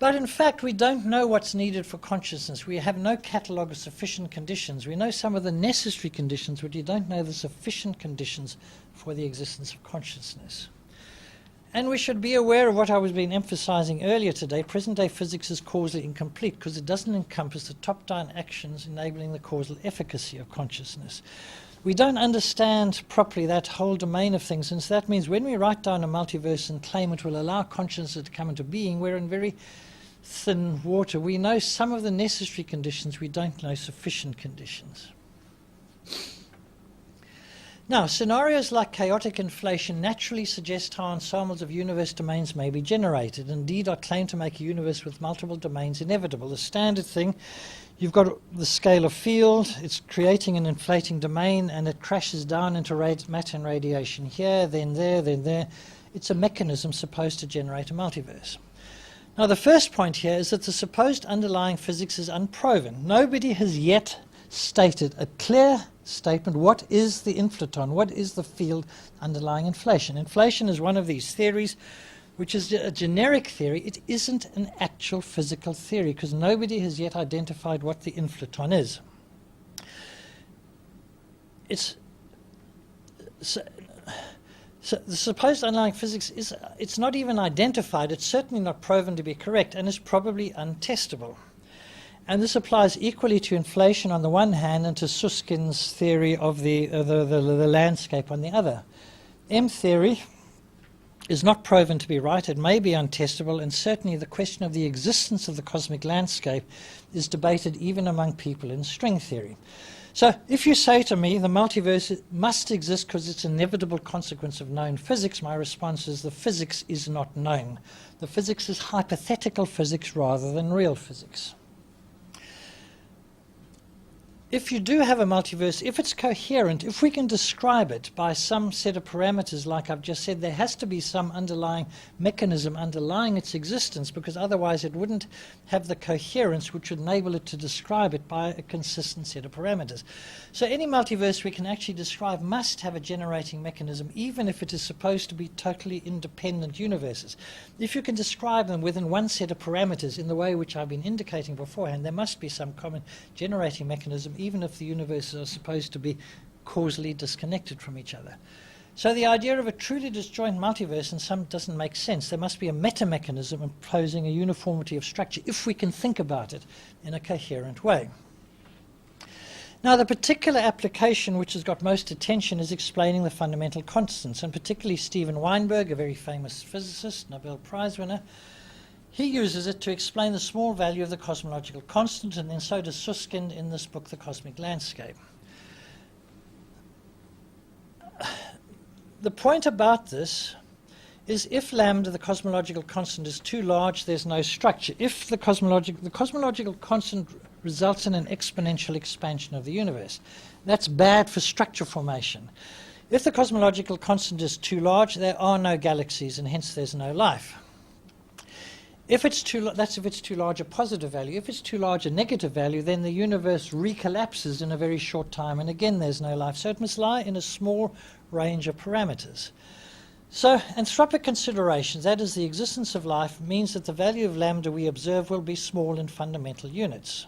But in fact, we don't know what's needed for consciousness. We have no catalogue of sufficient conditions. We know some of the necessary conditions, but we don't know the sufficient conditions for the existence of consciousness. And we should be aware of what I was been emphasizing earlier today. Present-day physics is causally incomplete because it doesn't encompass the top-down actions enabling the causal efficacy of consciousness. We don't understand properly that whole domain of things, and so that means when we write down a multiverse and claim it will allow consciousness to come into being, we're in very thin water. We know some of the necessary conditions, we don't know sufficient conditions. Now, scenarios like chaotic inflation naturally suggest how ensembles of universe domains may be generated. Indeed, I claim to make a universe with multiple domains inevitable. The standard thing, you've got the scalar field, it's creating an inflating domain, and it crashes down into matter and radiation here, then there, then there. It's a mechanism supposed to generate a multiverse. Now, the first point here is that the supposed underlying physics is unproven. Nobody has yet stated a clear statement, what is the inflaton, what is the field underlying inflation. Inflation is one of these theories, which is a generic theory. It isn't an actual physical theory, because nobody has yet identified what the inflaton is. So the supposed underlying physics it's not even identified, it's certainly not proven to be correct, and is probably untestable. And this applies equally to inflation on the one hand and to Susskind's theory of the landscape on the other. M theory is not proven to be right, it may be untestable, and certainly the question of the existence of the cosmic landscape is debated even among people in string theory. So if you say to me the multiverse must exist because it's an inevitable consequence of known physics, my response is the physics is not known. The physics is hypothetical physics rather than real physics. If you do have a multiverse, if it's coherent, if we can describe it by some set of parameters, like I've just said, there has to be some underlying mechanism underlying its existence, because otherwise it wouldn't have the coherence which would enable it to describe it by a consistent set of parameters. So any multiverse we can actually describe must have a generating mechanism, even if it is supposed to be totally independent universes. If you can describe them within one set of parameters in the way which I've been indicating beforehand, there must be some common generating mechanism, even if the universes are supposed to be causally disconnected from each other. So the idea of a truly disjoint multiverse in some doesn't make sense. There must be a meta-mechanism imposing a uniformity of structure if we can think about it in a coherent way. Now, the particular application which has got most attention is explaining the fundamental constants, and particularly Steven Weinberg, a very famous physicist, Nobel Prize winner, he uses it to explain the small value of the cosmological constant, and then so does Susskind in this book, The Cosmic Landscape. The point about this is if lambda, the cosmological constant, is too large, there's no structure. If the cosmological constant results in an exponential expansion of the universe, that's bad for structure formation. If the cosmological constant is too large, there are no galaxies, and hence there's no life. If it's too large a positive value. If it's too large a negative value, then the universe recollapses in a very short time, and again there's no life. So it must lie in a small range of parameters. So anthropic considerations, that is the existence of life, means that the value of lambda we observe will be small in fundamental units.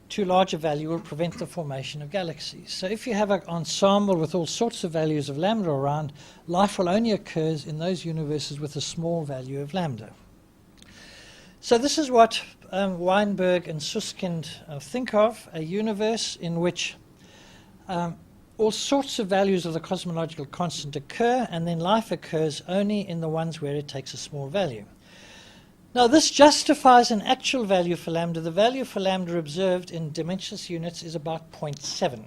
Too large a value will prevent the formation of galaxies. So if you have an ensemble with all sorts of values of lambda around, life will only occur in those universes with a small value of lambda. So this is what Weinberg and Susskind think of, a universe in which all sorts of values of the cosmological constant occur, and then life occurs only in the ones where it takes a small value. Now this justifies an actual value for lambda. The value for lambda observed in dimensionless units is about 0.7.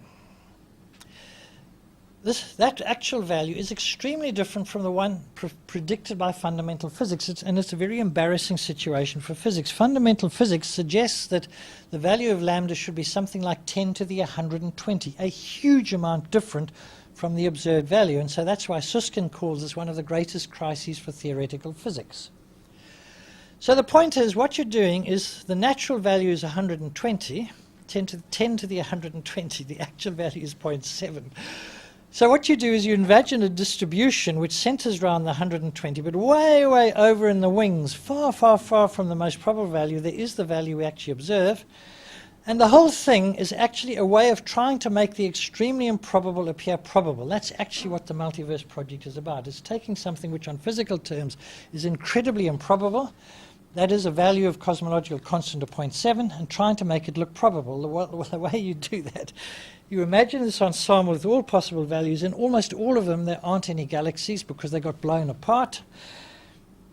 That actual value is extremely different from the one predicted by fundamental physics, and it's a very embarrassing situation for physics. Fundamental physics suggests that the value of lambda should be something like 10 to the 120, a huge amount different from the observed value, and so that's why Susskind calls this one of the greatest crises for theoretical physics. So the point is, what you're doing is the natural value is 120, 10 to the 120, the actual value is 0.7. So what you do is you imagine a distribution which centers around the 120, but way, way over in the wings, far, far, far from the most probable value, there is the value we actually observe. And the whole thing is actually a way of trying to make the extremely improbable appear probable. That's actually what the Multiverse project is about. It's taking something which on physical terms is incredibly improbable, that is a value of cosmological constant of 0.7, and trying to make it look probable. The way you do that, you imagine this ensemble with all possible values. In almost all of them there aren't any galaxies because they got blown apart.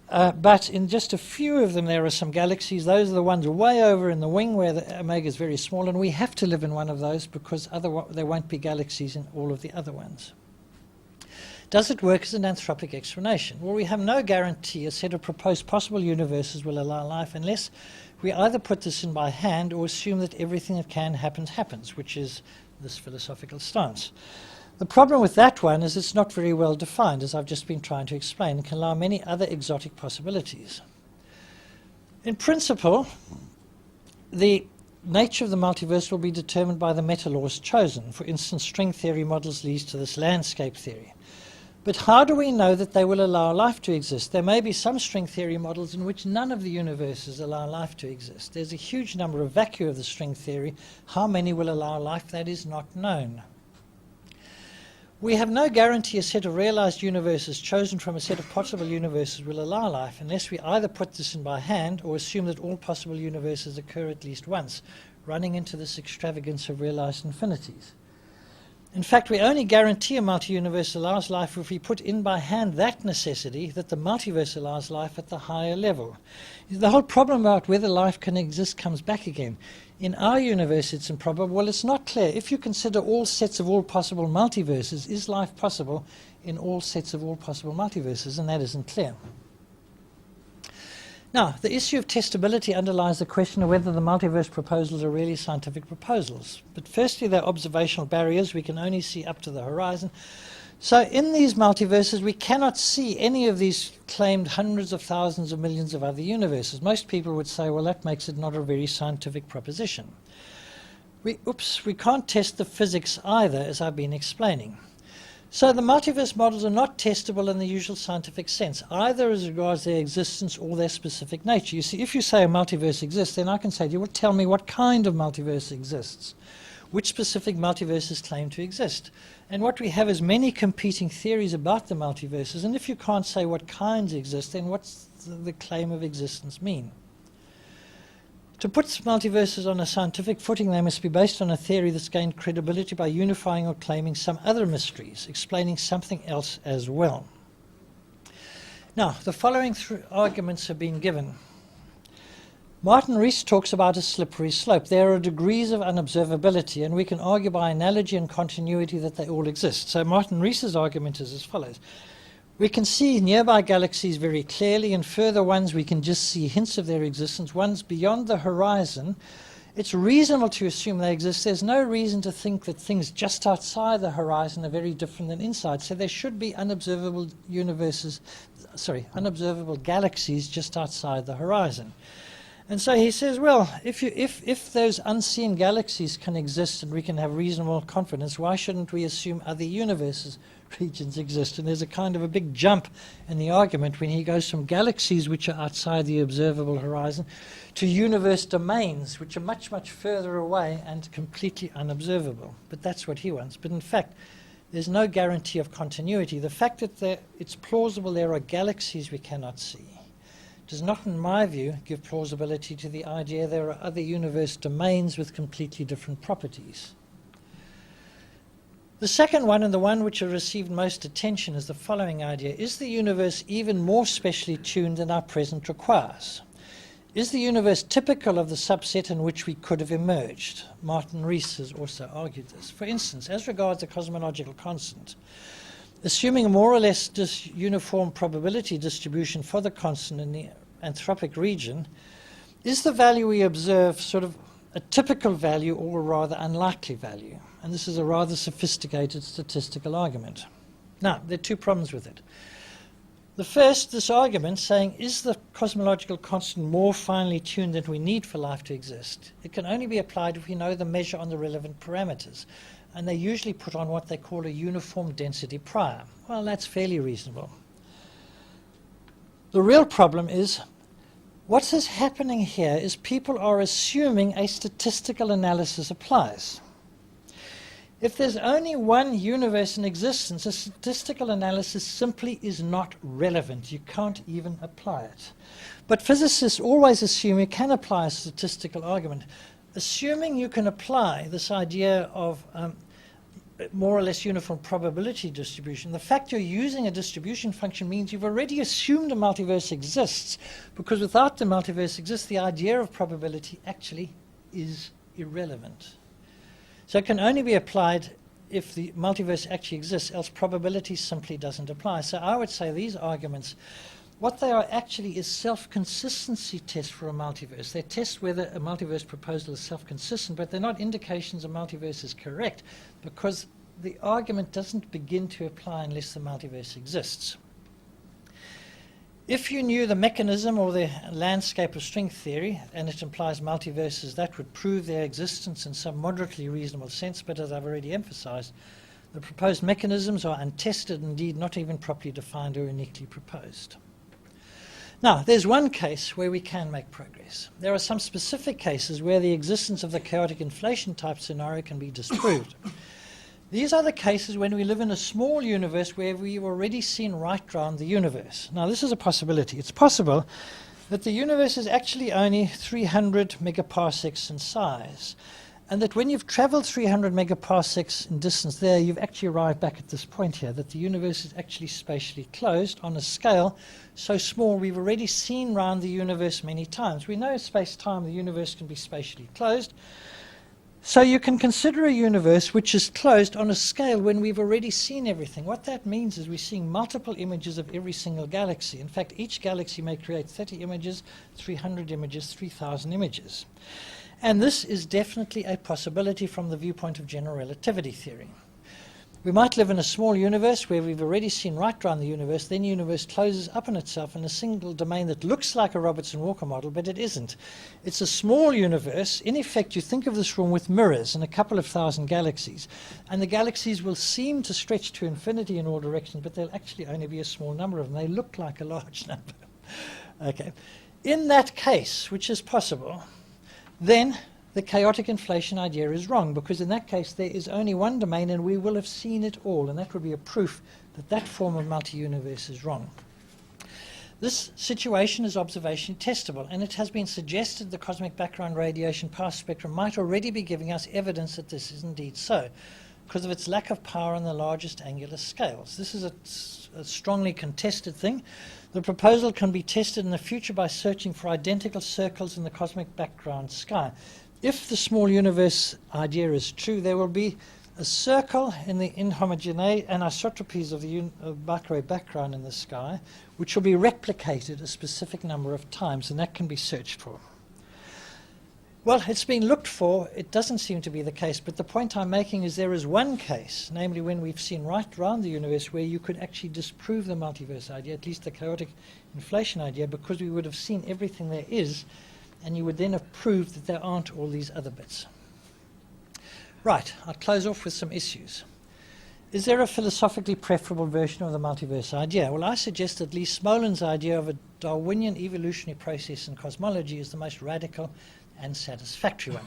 But in just a few of them there are some galaxies. Those are the ones way over in the wing where the omega is very small, and we have to live in one of those because otherwise there won't be galaxies in all of the other ones. Does it work as an anthropic explanation? Well, we have no guarantee a set of proposed possible universes will allow life unless we either put this in by hand or assume that everything that can happen happens, which is this philosophical stance. The problem with that one is it's not very well defined, as I've just been trying to explain. It can allow many other exotic possibilities. In principle, the nature of the multiverse will be determined by the meta-laws chosen. For instance, string theory models leads to this landscape theory. But how do we know that they will allow life to exist? There may be some string theory models in which none of the universes allow life to exist. There's a huge number of vacua of the string theory. How many will allow life? That is not known. We have no guarantee a set of realized universes chosen from a set of possible universes will allow life unless we either put this in by hand or assume that all possible universes occur at least once, running into this extravagance of realized infinities. In fact, we only guarantee a multi-universe allows life if we put in by hand that necessity that the multiverse allows life at the higher level. The whole problem about whether life can exist comes back again. in our universe it's improbable. Well, it's not clear. If you consider all sets of all possible multiverses, is life possible in all sets of all possible multiverses? And that isn't clear. Now, the issue of testability underlies the question of whether the multiverse proposals are really scientific proposals. But firstly, they're observational barriers. We can only see up to the horizon. So in these multiverses, we cannot see any of these claimed hundreds of thousands of millions of other universes. Most people would say, well, that makes it not a very scientific proposition. We can't test the physics either, as I've been explaining. So the multiverse models are not testable in the usual scientific sense, either as regards their existence or their specific nature. You see, if you say a multiverse exists, then I can say to you, well, tell me what kind of multiverse exists. Which specific multiverses claim to exist? And what we have is many competing theories about the multiverses, and if you can't say what kinds exist, then what's the claim of existence mean? To put multiverses on a scientific footing, they must be based on a theory that's gained credibility by unifying or claiming some other mysteries, explaining something else as well. Now, the following arguments have been given. Martin Rees talks about a slippery slope. There are degrees of unobservability, and we can argue by analogy and continuity that they all exist. So Martin Rees's argument is as follows. We can see nearby galaxies very clearly, and further ones we can just see hints of their existence, ones beyond the horizon. It's reasonable to assume they exist. There's no reason to think that things just outside the horizon are very different than inside. So there should be unobservable galaxies just outside the horizon. And so he says, well, if those unseen galaxies can exist and we can have reasonable confidence, why shouldn't we assume other universes, regions exist? And there's a kind of a big jump in the argument when he goes from galaxies which are outside the observable horizon to universe domains which are much, much further away and completely unobservable. But that's what he wants. But in fact, there's no guarantee of continuity. The fact that it's plausible there are galaxies we cannot see does not, in my view, give plausibility to the idea there are other universe domains with completely different properties. The second one, and the one which has received most attention, is the following idea. Is the universe even more specially tuned than our present requires? Is the universe typical of the subset in which we could have emerged? Martin Rees has also argued this. For instance, as regards the cosmological constant, assuming a more or less uniform probability distribution for the constant in the anthropic region, is the value we observe sort of a typical value or a rather unlikely value? And this is a rather sophisticated statistical argument. Now, there are two problems with it. The first, this argument saying, is the cosmological constant more finely tuned than we need for life to exist? It can only be applied if we know the measure on the relevant parameters. And they usually put on what they call a uniform density prior. Well, that's fairly reasonable. The real problem is, what is happening here is people are assuming a statistical analysis applies. If there's only one universe in existence, a statistical analysis simply is not relevant. You can't even apply it. But physicists always assume you can apply a statistical argument. Assuming you can apply this idea of more or less uniform probability distribution, the fact you're using a distribution function means you've already assumed a multiverse exists, because without the multiverse exists, the idea of probability actually is irrelevant. So it can only be applied if the multiverse actually exists, else probability simply doesn't apply. So I would say these arguments, what they are actually is self-consistency tests for a multiverse. They test whether a multiverse proposal is self-consistent, but they're not indications a multiverse is correct, because the argument doesn't begin to apply unless the multiverse exists. If you knew the mechanism or the landscape of string theory, and it implies multiverses, that would prove their existence in some moderately reasonable sense, but as I've already emphasized, the proposed mechanisms are untested, indeed not even properly defined or uniquely proposed. Now, there's one case where we can make progress. There are some specific cases where the existence of the chaotic inflation type scenario can be disproved. These are the cases when we live in a small universe where we've already seen right round the universe. Now, this is a possibility. It's possible that the universe is actually only 300 megaparsecs in size. and that when you've traveled 300 megaparsecs in distance there, you've actually arrived back at this point here, that the universe is actually spatially closed on a scale so small we've already seen round the universe many times. We know space-time, the universe can be spatially closed. So you can consider a universe which is closed on a scale when we've already seen everything. What that means is we're seeing multiple images of every single galaxy. In fact, each galaxy may create 30 images, 300 images, 3,000 images. And this is definitely a possibility from the viewpoint of general relativity theory. We might live in a small universe where we've already seen right around the universe, then the universe closes up on itself in a single domain that looks like a Robertson-Walker model, but it isn't. It's a small universe. In effect, you think of this room with mirrors and a couple of thousand galaxies, and the galaxies will seem to stretch to infinity in all directions, but they'll actually only be a small number of them. They look like a large number. Okay. In that case, which is possible, then the chaotic inflation idea is wrong, because in that case there is only one domain and we will have seen it all, and that would be a proof that that form of multi-universe is wrong. This situation is observation testable, and it has been suggested the cosmic background radiation power spectrum might already be giving us evidence that this is indeed so, because of its lack of power on the largest angular scales. This is a strongly contested thing. The proposal can be tested in the future by searching for identical circles in the cosmic background sky. If the small universe idea is true, there will be a circle in the inhomogeneity anisotropies of the microwave background in the sky, which will be replicated a specific number of times, and that can be searched for. Well, it's been looked for. It doesn't seem to be the case, but the point I'm making is there is one case, namely when we've seen right around the universe, where you could actually disprove the multiverse idea, at least the chaotic inflation idea, because we would have seen everything there is, and you would then have proved that there aren't all these other bits. Right, I'll close off with some issues. Is there a philosophically preferable version of the multiverse idea? Well, I suggest at least Smolin's idea of a Darwinian evolutionary process in cosmology is the most radical and satisfactory one.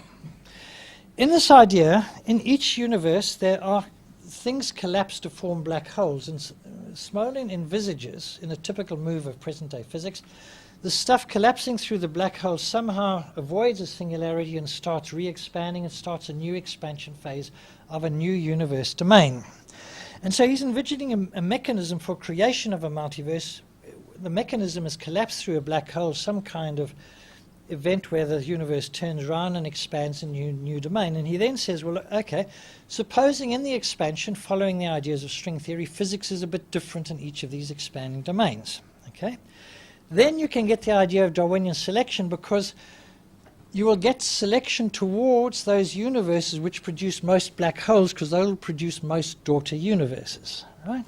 In this idea, in each universe there are things collapse to form black holes, and Smolin envisages, in a typical move of present-day physics, the stuff collapsing through the black hole somehow avoids a singularity and starts re-expanding and starts a new expansion phase of a new universe domain. And so he's envisioning a mechanism for creation of a multiverse. The mechanism is collapsed through a black hole, some kind of event where the universe turns around and expands a new domain. And he then says, well, okay, supposing in the expansion, following the ideas of string theory, physics is a bit different in each of these expanding domains. Okay? Then you can get the idea of Darwinian selection, because you will get selection towards those universes which produce most black holes, because they'll produce most daughter universes. Right?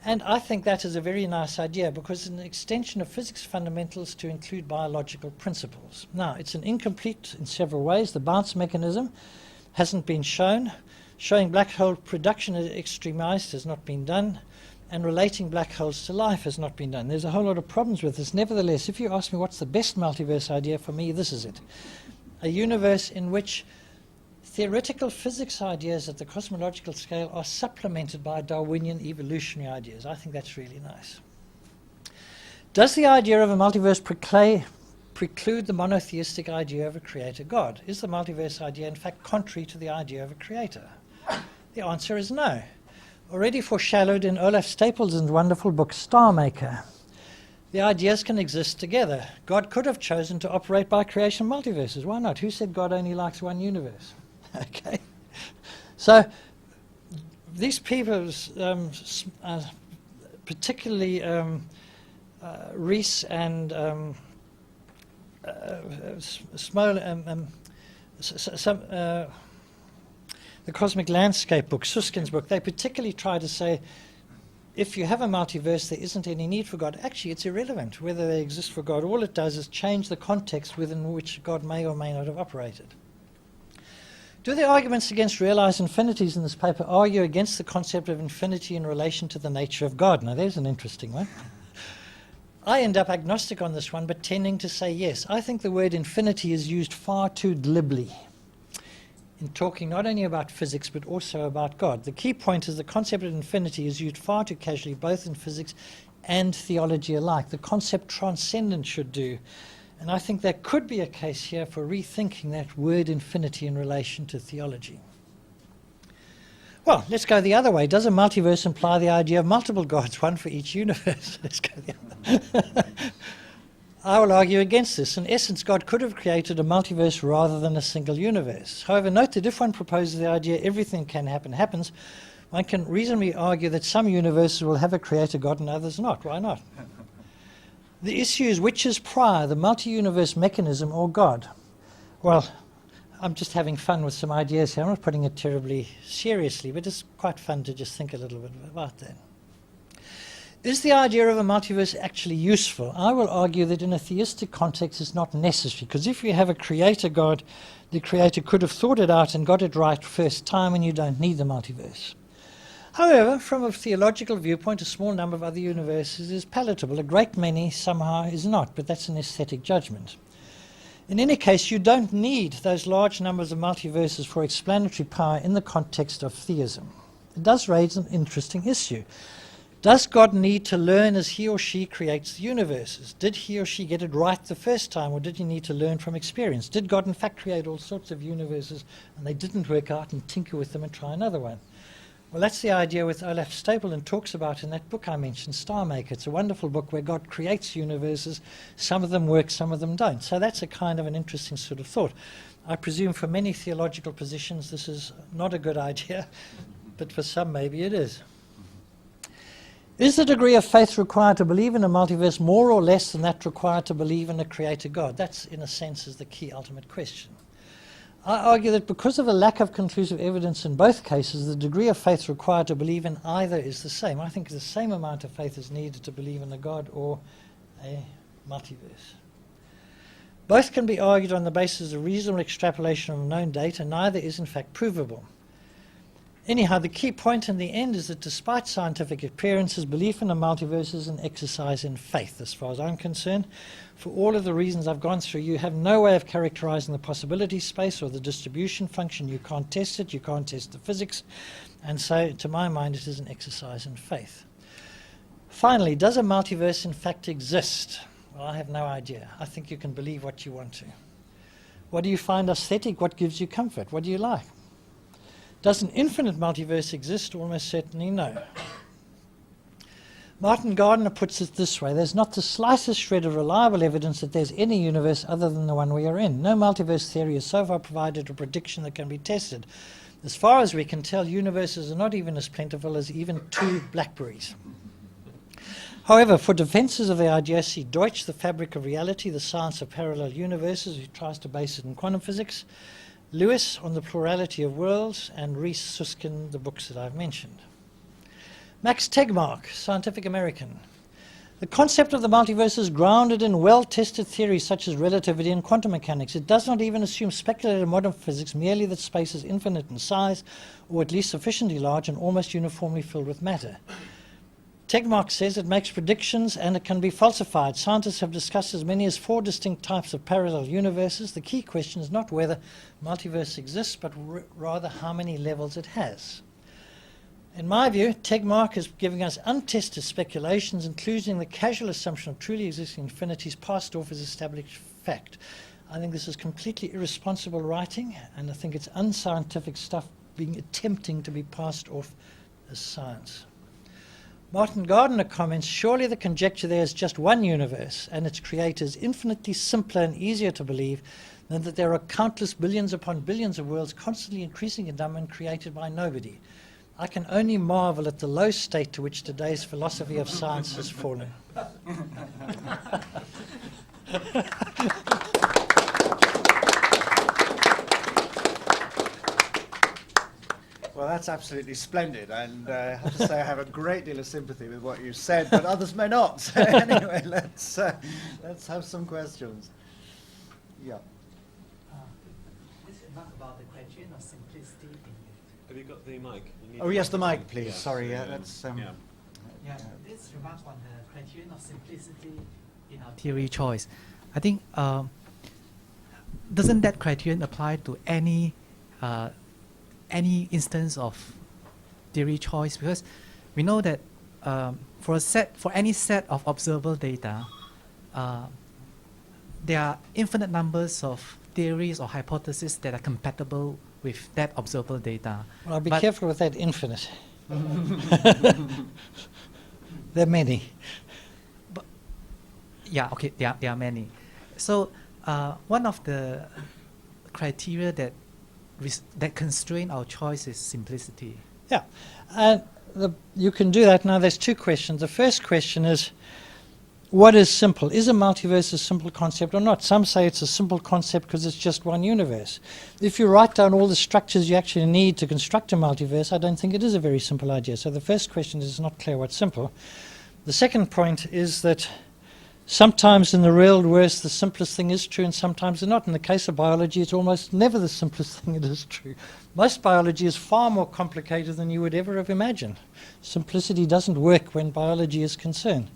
And I think that is a very nice idea, because it's an extension of physics fundamentals to include biological principles. Now, it's an incomplete in several ways. The bounce mechanism hasn't been shown. Showing black hole production at extremized has not been done. And relating black holes to life has not been done. There's a whole lot of problems with this. Nevertheless, if you ask me what's the best multiverse idea, for me, this is it. A universe in which theoretical physics ideas at the cosmological scale are supplemented by Darwinian evolutionary ideas. I think that's really nice. Does the idea of a multiverse preclude the monotheistic idea of a creator God? Is the multiverse idea, in fact, contrary to the idea of a creator? The answer is no. Already foreshadowed in Olaf Stapledon's wonderful book, Star Maker. The ideas can exist together. God could have chosen to operate by creation multiverses. Why not? Who said God only likes one universe? Okay. So these people, particularly Rees and the Cosmic Landscape book, Susskind's book, they particularly try to say, if you have a multiverse, there isn't any need for God. Actually, it's irrelevant whether they exist for God. All it does is change the context within which God may or may not have operated. Do the arguments against realized infinities in this paper argue against the concept of infinity in relation to the nature of God? Now, there's an interesting one. I end up agnostic on this one, but tending to say yes. I think the word infinity is used far too glibly in talking not only about physics but also about God. The key point is the concept of infinity is used far too casually, both in physics and theology alike. The concept transcendent should do. And I think there could be a case here for rethinking that word infinity in relation to theology. Well, let's go the other way. Does a multiverse imply the idea of multiple gods, one for each universe? Let's go the other. I will argue against this. In essence, God could have created a multiverse rather than a single universe. However, note that if one proposes the idea everything can happen happens, one can reasonably argue that some universes will have a creator God and others not. Why not? The issue is which is prior, the multi-universe mechanism or God? Well, I'm just having fun with some ideas here. I'm not putting it terribly seriously, but it's quite fun to just think a little bit about that. Is the idea of a multiverse actually useful? I will argue that in a theistic context it's not necessary, because if you have a creator God, the creator could have thought it out and got it right first time, and you don't need the multiverse. However, from a theological viewpoint, a small number of other universes is palatable. A great many somehow is not, but that's an aesthetic judgment. In any case, you don't need those large numbers of multiverses for explanatory power in the context of theism. It does raise an interesting issue. Does God need to learn as he or she creates the universes? Did he or she get it right the first time, or did he need to learn from experience? Did God in fact create all sorts of universes and they didn't work out, and tinker with them and try another one? Well, that's the idea with Olaf Stapledon talks about in that book I mentioned, Star Maker. It's a wonderful book where God creates universes. Some of them work, some of them don't. So that's a kind of an interesting sort of thought. I presume for many theological positions this is not a good idea, but for some maybe it is. Is the degree of faith required to believe in a multiverse more or less than that required to believe in a creator God? That's, in a sense, is the key ultimate question. I argue that because of a lack of conclusive evidence in both cases, the degree of faith required to believe in either is the same. I think the same amount of faith is needed to believe in a God or a multiverse. Both can be argued on the basis of reasonable extrapolation of known data. Neither is in fact provable. Anyhow, the key point in the end is that despite scientific appearances, belief in a multiverse is an exercise in faith, as far as I'm concerned. For all of the reasons I've gone through, you have no way of characterizing the possibility space or the distribution function. You can't test it, you can't test the physics, and so, to my mind, it is an exercise in faith. Finally, does a multiverse in fact exist? Well, I have no idea. I think you can believe what you want to. What do you find aesthetic? What gives you comfort? What do you like? Does an infinite multiverse exist? Almost certainly no. Martin Gardner puts it this way: there's not the slightest shred of reliable evidence that there's any universe other than the one we are in. No multiverse theory has so far provided a prediction that can be tested. As far as we can tell, universes are not even as plentiful as even 2 blackberries. However, for defenses of the idea, see Deutsch, The Fabric of Reality, The Science of Parallel Universes, who tries to base it in quantum physics, Lewis on the Plurality of Worlds, and Reese Susskind, the books that I've mentioned. Max Tegmark, Scientific American. The concept of the multiverse is grounded in well-tested theories such as relativity and quantum mechanics. It does not even assume speculative modern physics, merely that space is infinite in size, or at least sufficiently large and almost uniformly filled with matter. Tegmark says it makes predictions and it can be falsified. Scientists have discussed as many as 4 distinct types of parallel universes. The key question is not whether multiverse exists, but rather how many levels it has. In my view, Tegmark is giving us untested speculations, including the casual assumption of truly existing infinities passed off as established fact. I think this is completely irresponsible writing, and I think it's unscientific stuff attempting to be passed off as science. Martin Gardner comments, surely the conjecture there is just one universe and its creator is infinitely simpler and easier to believe than that there are countless billions upon billions of worlds constantly increasing in number and created by nobody. I can only marvel at the low state to which today's philosophy of science has fallen. Well, that's absolutely splendid, and I have to say I have a great deal of sympathy with what you said, but others may not. So anyway, let's have some questions. Yeah. This is not about the criterion of simplicity. Have you got the mic? You need Oh yes, the mic, please. Yeah. Sorry, that's. Yeah, this remarks on the criterion of simplicity in our theory choice. I think doesn't that criterion apply to any instance of theory choice? Because we know that for any set of observable data, there are infinite numbers of theories or hypotheses that are compatible with that observable data. Well, be But- careful with that infinite. There are many. Yeah, okay, there are many. So one of the criteria that that constrain our choice is simplicity. Yeah, and you can do that. Now, there's two questions. The first question is, what is simple? Is a multiverse a simple concept or not? Some say it's a simple concept because it's just one universe. If you write down all the structures you actually need to construct a multiverse, I don't think it is a very simple idea. So the first question is, it's not clear what's simple. The second point is that sometimes in the real world, the simplest thing is true and sometimes it's not. In the case of biology, it's almost never the simplest thing that is true. Most biology is far more complicated than you would ever have imagined. Simplicity doesn't work when biology is concerned.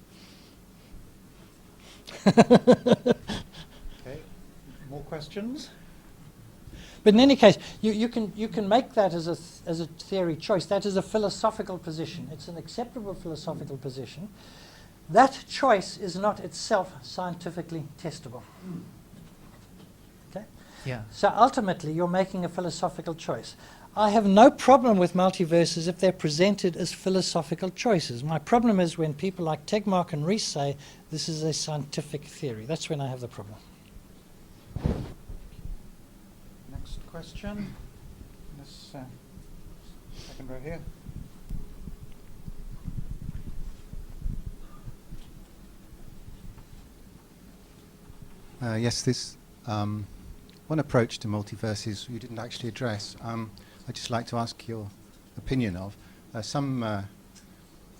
Okay, more questions? But in any case, you can make that as a theory choice. That is a philosophical position. It's an acceptable philosophical position. That choice is not itself scientifically testable. Okay? Yeah. So ultimately, you're making a philosophical choice. I have no problem with multiverses if they're presented as philosophical choices. My problem is when people like Tegmark and Rees say this is a scientific theory. That's when I have the problem. Next question. This second row here. Yes, this one approach to multiverses you didn't actually address. I'd just like to ask your opinion of. Some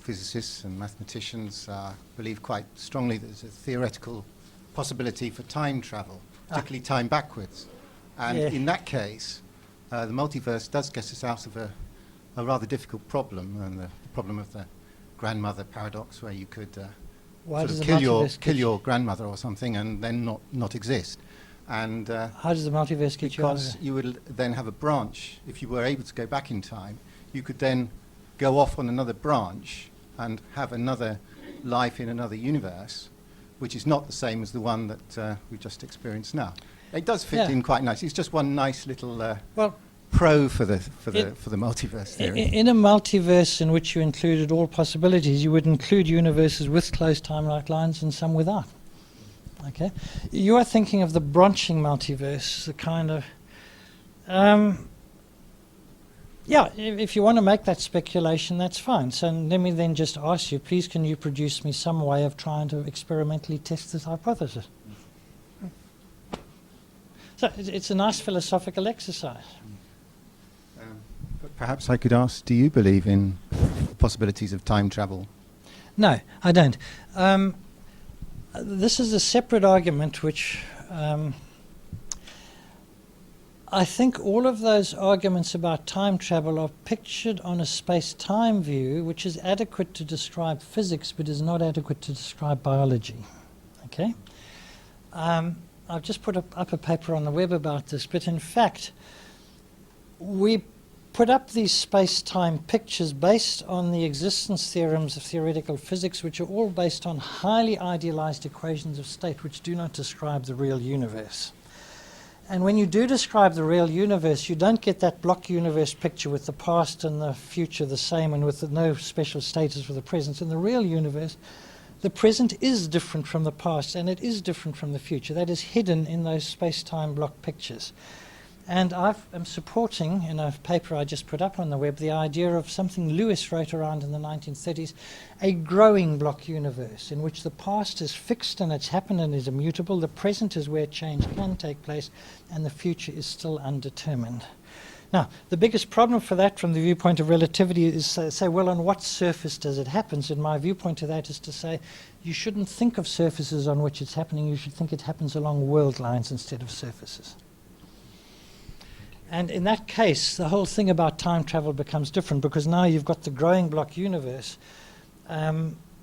physicists and mathematicians believe quite strongly that there's a theoretical possibility for time travel, particularly time backwards. And Yeah. in that case, the multiverse does get us out of a rather difficult problem, and the problem of the grandmother paradox, where you could Why sort does of the multiverse kill get your grandmother or something and then not exist. And How does the multiverse get you out of because it? you would then have a branch, if you were able to go back in time, you could then go off on another branch and have another life in another universe, which is not the same as the one that we've just experienced now. It does fit Yeah. in quite nicely. It's just one nice little Well, pro for the multiverse theory. in a multiverse in which you included all possibilities, you would include universes with closed time-like lines and some without. Okay, you are thinking of the branching multiverse, the kind of. Yeah, if you want to make that speculation, that's fine. So let me then just ask you, please, can you produce me some way of trying to experimentally test this hypothesis? So it's a nice philosophical exercise. But perhaps I could ask, do you believe in the possibilities of time travel? No, I don't. This is a separate argument which I think all of those arguments about time travel are pictured on a space-time view which is adequate to describe physics but is not adequate to describe biology. Okay? I've just put up a paper on the web about this, but in fact we put up these space-time pictures based on the existence theorems of theoretical physics, which are all based on highly idealized equations of state which do not describe the real universe. And when you do describe the real universe, you don't get that block universe picture with the past and the future the same and with no special status for the present. In the real universe, the present is different from the past and it is different from the future. That is hidden in those space-time block pictures. And I am supporting, in a paper I just put up on the web, the idea of something Lewis wrote around in the 1930s, a growing block universe in which the past is fixed and it's happened and is immutable, the present is where change can take place, and the future is still undetermined. Now, the biggest problem for that from the viewpoint of relativity is say, well, on what surface does it happen? So my viewpoint of that is to say, you shouldn't think of surfaces on which it's happening, you should think it happens along world lines instead of surfaces. And in that case, the whole thing about time travel becomes different because now you've got the growing block universe,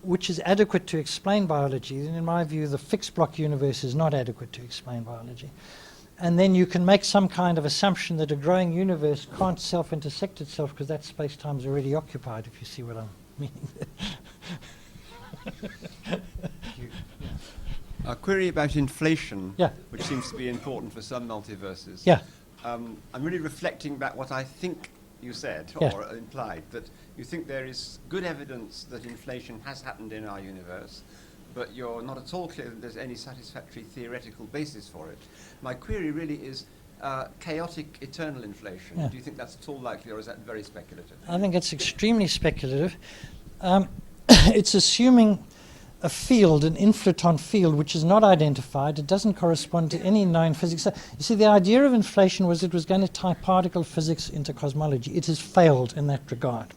which is adequate to explain biology. And in my view, the fixed block universe is not adequate to explain biology. And then you can make some kind of assumption that a growing universe can't self-intersect itself because that space-time is already occupied, if you see what I'm meaning there. A query about inflation, Yeah. which seems to be important for some multiverses. Yeah. I'm really reflecting back what I think you said, Yeah. or implied, that you think there is good evidence that inflation has happened in our universe, but you're not at all clear that there's any satisfactory theoretical basis for it. My query really is chaotic eternal inflation. Yeah. Do you think that's at all likely, or is that very speculative? I think it's extremely speculative. It's assuming a field, an inflaton field, which is not identified. It doesn't correspond to any known physics. So, you see, the idea of inflation was it was going to tie particle physics into cosmology. It has failed in that regard.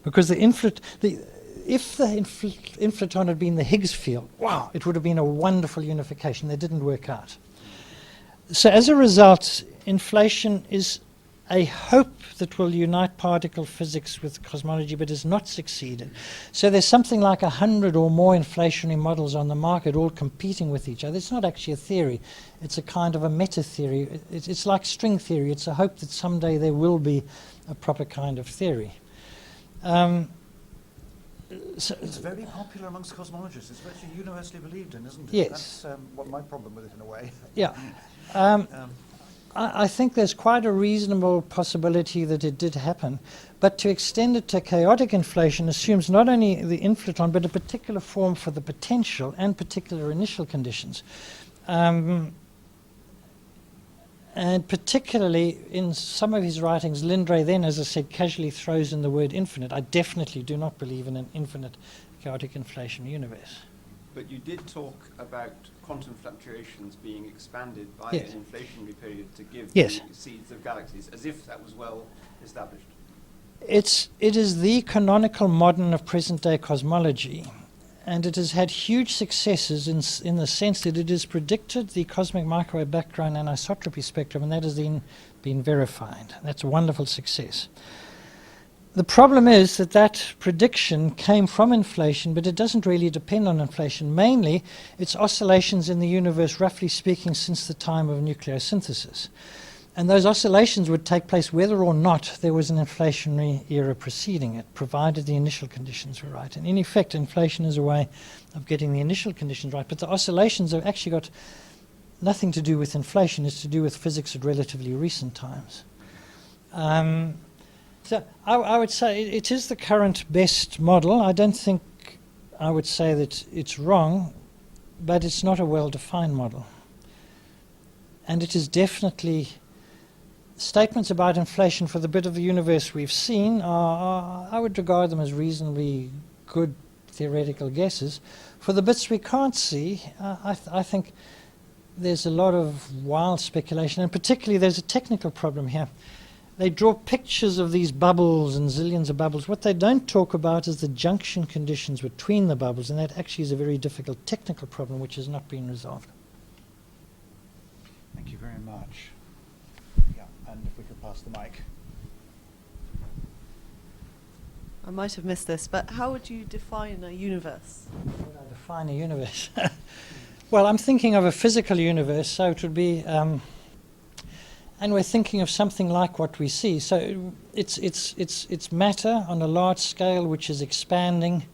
Because if the inflaton had been the Higgs field, wow, it would have been a wonderful unification. That didn't work out. So as a result, inflation is a hope that will unite particle physics with cosmology, but has not succeeded. So there's something like 100 or more inflationary models on the market, all competing with each other. It's not actually a theory. It's a kind of a meta-theory. It's like string theory. It's a hope that someday there will be a proper kind of theory. So It's very popular amongst cosmologists. It's virtually universally believed in, isn't it? Yes. That's what my problem with it in a way. yeah. I think there's quite a reasonable possibility that it did happen, but to extend it to chaotic inflation assumes not only the inflaton, but a particular form for the potential and particular initial conditions. And particularly in some of his writings, Lindray then, as I said, casually throws in the word infinite. I definitely do not believe in an infinite chaotic inflation universe. But you did talk about quantum fluctuations being expanded by Yes. an inflationary period to give Yes. the seeds of galaxies, as if that was well established. It is the canonical modern of present-day cosmology, and it has had huge successes in the sense that it has predicted the cosmic microwave background anisotropy spectrum, and that has then been verified. That's a wonderful success. The problem is that prediction came from inflation, but it doesn't really depend on inflation. Mainly, it's oscillations in the universe, roughly speaking, since the time of nucleosynthesis. And those oscillations would take place whether or not there was an inflationary era preceding it, provided the initial conditions were right. And in effect, inflation is a way of getting the initial conditions right. But the oscillations have actually got nothing to do with inflation. It's to do with physics at relatively recent times. So I would say it is the current best model. I don't think I would say that it's wrong, but it's not a well-defined model. And it is definitely... Statements about inflation for the bit of the universe we've seen I would regard them as reasonably good theoretical guesses. For the bits we can't see, I think there's a lot of wild speculation, and particularly there's a technical problem here. They draw pictures of these bubbles and zillions of bubbles. What they don't talk about is the junction conditions between the bubbles, and that actually is a very difficult technical problem which has not been resolved. Thank you very much. Yeah, and if we could pass the mic. I might have missed this, but how would you define a universe? How would I define a universe? Well, I'm thinking of a physical universe, so it would be... and we're thinking of something like what we see. So it's matter on a large scale which is expanding,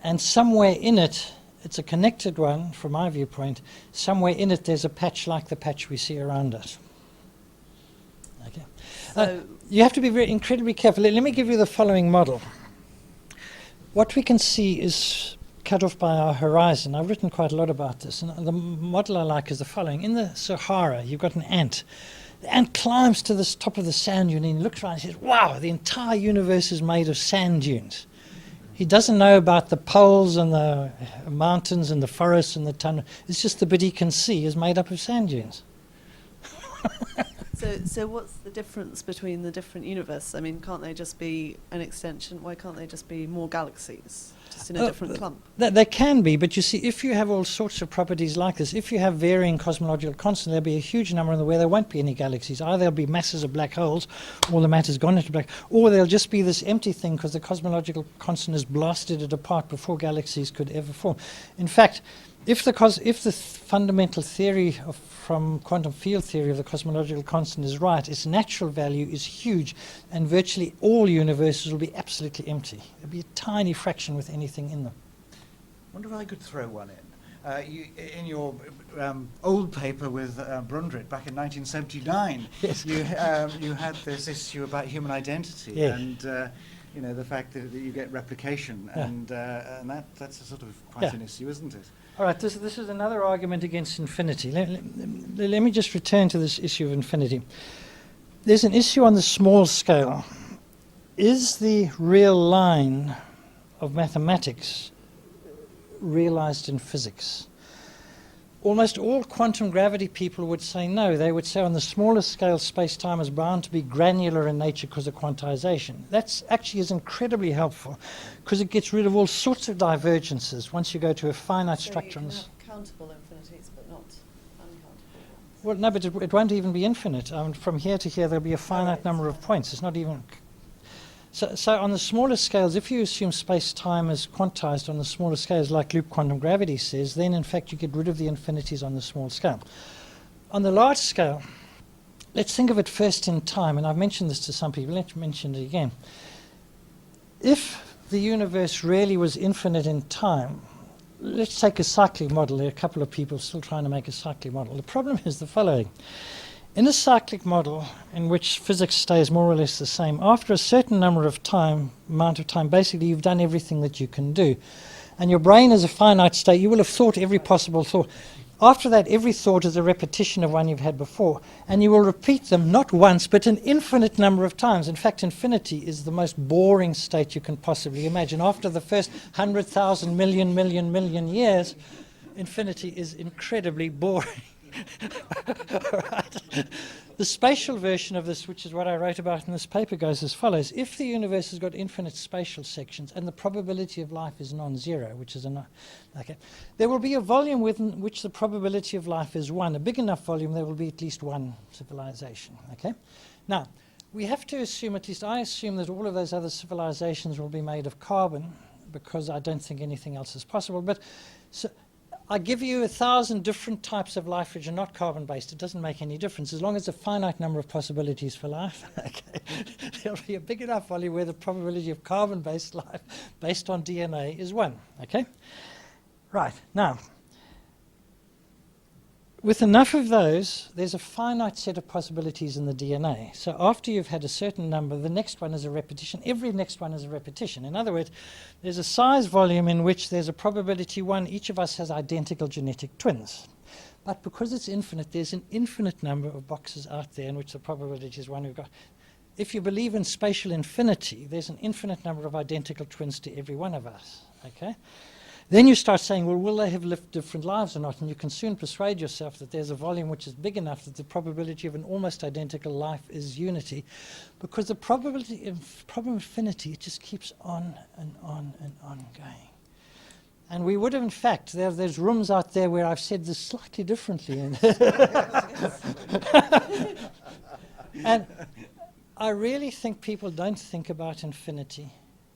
and somewhere in it, it's a connected one from my viewpoint, somewhere in it there's a patch like the patch we see around us. Okay. So You have to be incredibly careful. Let me give you the following model. What we can see is cut off by our horizon. I've written quite a lot about this, and the model I like is the following. In the Sahara, you've got an ant. The ant climbs to the top of the sand dune and he looks around and says, wow, the entire universe is made of sand dunes. He doesn't know about the poles and the mountains and the forests and the tundra. It's just the bit he can see is made up of sand dunes. So what's the difference between the different universes? I mean, can't they just be an extension? Why can't they just be more galaxies, just in a different clump? They can be, but you see, if you have all sorts of properties like this, if you have varying cosmological constants, there'll be a huge number in the where there won't be any galaxies. Either there'll be masses of black holes, all the matter's gone into black, or there'll just be this empty thing because the cosmological constant has blasted it apart before galaxies could ever form. In fact, if the fundamental theory from quantum field theory of the cosmological constant is right, its natural value is huge, and virtually all universes will be absolutely empty. There'll be a tiny fraction with anything in them. I wonder if I could throw one in. In your old paper with Brundrit back in 1979, Yes. you had this issue about human identity Yeah. and you know, the fact that you get replication, Yeah. and that's a sort of quite Yeah. an issue, isn't it? All right, this is another argument against infinity. Let me just return to this issue of infinity. There's an issue on the small scale. Is the real line of mathematics realized in physics? Almost all quantum gravity people would say no. They would say on the smallest scale, space-time is bound to be granular in nature because of quantization. That actually is incredibly helpful because it gets rid of all sorts of divergences once you go to a finite So structure. you On can this. have countable infinities, but not uncountable ones. Well, no, but it won't even be infinite. From here to here, there'll be a finite right. number of points. It's not even... So on the smaller scales, if you assume space-time is quantized on the smaller scales, like loop quantum gravity says, then in fact you get rid of the infinities on the small scale. On the large scale, let's think of it first in time, and I've mentioned this to some people. Let's mention it again. If the universe really was infinite in time, let's take a cyclic model. There are a couple of people still trying to make a cyclic model. The problem is the following. In a cyclic model in which physics stays more or less the same, after a certain amount of time, basically you've done everything that you can do. And your brain is a finite state. You will have thought every possible thought. After that, every thought is a repetition of one you've had before. And you will repeat them not once, but an infinite number of times. In fact, infinity is the most boring state you can possibly imagine. After the first 100,000 million years, infinity is incredibly boring. Right. The spatial version of this, which is what I wrote about in this paper, goes as follows. If the universe has got infinite spatial sections and the probability of life is non-zero, which is okay, there will be a volume within which the probability of life is 1. A big enough volume, there will be at least one civilization. Okay. Now, we have to assume, at least I assume, that all of those other civilizations will be made of carbon, because I don't think anything else is possible. But so, I give you 1,000 different types of life which are not carbon-based. It doesn't make any difference. As long as a finite number of possibilities for life, okay, there'll be a big enough volume where the probability of carbon-based life based on DNA is 1. Okay? Right. Now, with enough of those, there's a finite set of possibilities in the DNA. So after you've had a certain number, the next one is a repetition. Every next one is a repetition. In other words, there's a size volume in which there's a probability 1. Each of us has identical genetic twins. But because it's infinite, there's an infinite number of boxes out there in which the probability is 1 we've got. If you believe in spatial infinity, there's an infinite number of identical twins to every one of us. Okay? Then you start saying, well, will they have lived different lives or not? And you can soon persuade yourself that there's a volume which is big enough that the probability of an almost identical life is unity. Because the probability of problem infinity, it just keeps on and on and on going. And we would have, in fact, there's rooms out there where I've said this slightly differently. And I really think people don't think about infinity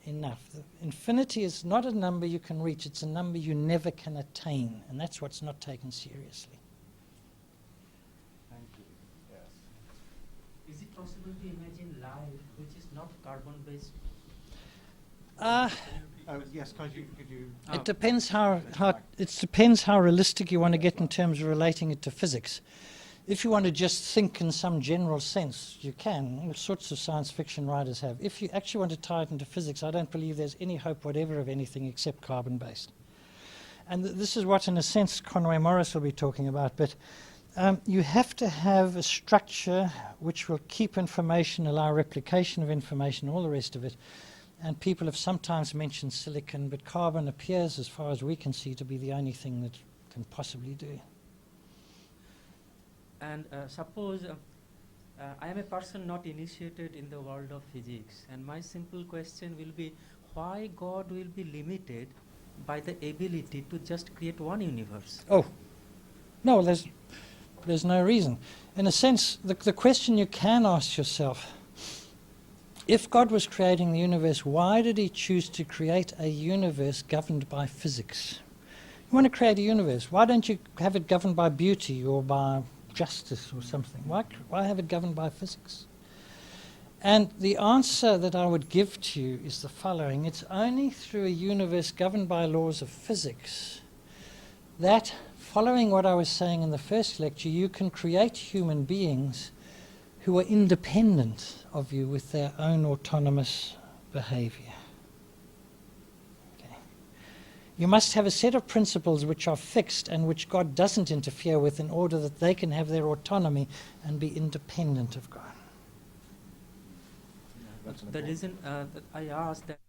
enough. Infinity is not a number you can reach, it's a number you never can attain, and that's what's not taken seriously. Thank you. Yes. Is it possible to imagine life which is not carbon-based? Yes, could you It depends how realistic you want to get in terms of relating it to physics. If you want to just think in some general sense, you can. All sorts of science fiction writers have. If you actually want to tie it into physics, I don't believe there's any hope whatever of anything except carbon-based. And this is what, in a sense, Conway Morris will be talking about. But you have to have a structure which will keep information, allow replication of information, all the rest of it. And people have sometimes mentioned silicon, but carbon appears, as far as we can see, to be the only thing that can possibly do. And suppose I am a person not initiated in the world of physics, and my simple question will be, why God will be limited by the ability to just create one universe? Oh, no, there's no reason. In a sense, the question you can ask yourself, if God was creating the universe, why did he choose to create a universe governed by physics? You want to create a universe, why don't you have it governed by beauty or by justice or something? Why have it governed by physics? And the answer that I would give to you is the following. It's only through a universe governed by laws of physics that, following what I was saying in the first lecture, you can create human beings who are independent of you with their own autonomous behavior. Okay. You must have a set of principles which are fixed and which God doesn't interfere with in order that they can have their autonomy and be independent of God. The reason that I asked that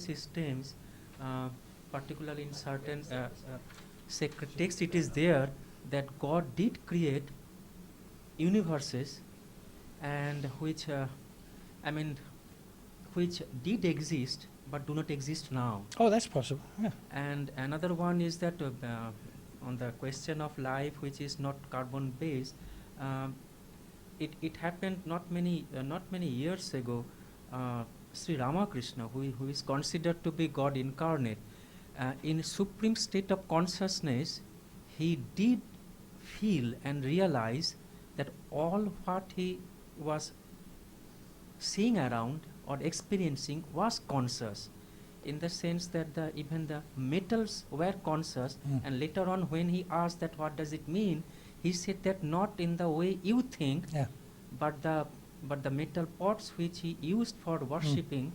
systems, particularly in certain sacred texts, it is there that God did create universes, and which which did exist but do not exist now. Oh, that's possible. Yeah. And another one is that on the question of life, which is not carbon based, it happened not many years ago. Sri Ramakrishna, who is considered to be God incarnate, in supreme state of consciousness, he did feel and realize that all what he was seeing around or experiencing was conscious, in the sense that even the metals were conscious. And later on, when he asked that what does it mean, he said that not in the way you think, but the metal pots which he used for worshipping,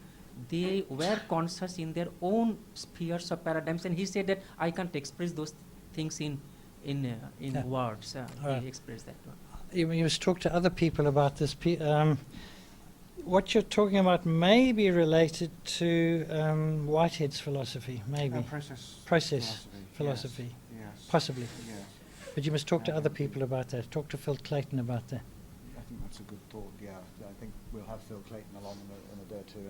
they were conscious in their own spheres of paradigms. And he said that I can't express those things in words. He expressed that one. You must talk to other people about this. What you're talking about may be related to Whitehead's philosophy, maybe. Process philosophy. Yes. Possibly. Yes. But you must talk to other people about that. Talk to Phil Clayton about that. I think that's a good thought, yeah. I think we'll have Phil Clayton along in a day or two.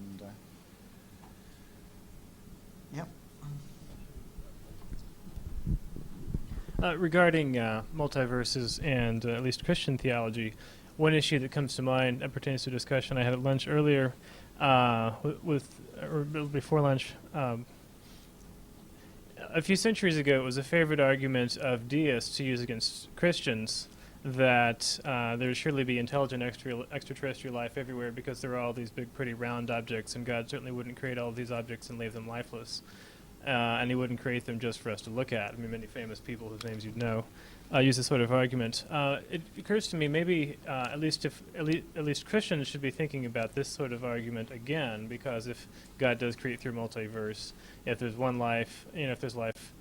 And regarding multiverses and at least Christian theology, one issue that comes to mind that pertains to a discussion I had at lunch earlier before lunch. A few centuries ago, it was a favorite argument of deists to use against Christians that there would surely be intelligent extraterrestrial life everywhere because there are all these big, pretty round objects, and God certainly wouldn't create all of these objects and leave them lifeless. And he wouldn't create them just for us to look at. I mean, many famous people whose names you'd know use this sort of argument. It occurs to me maybe at least Christians should be thinking about this sort of argument again, because if God does create through multiverse, if there's one life, if there's life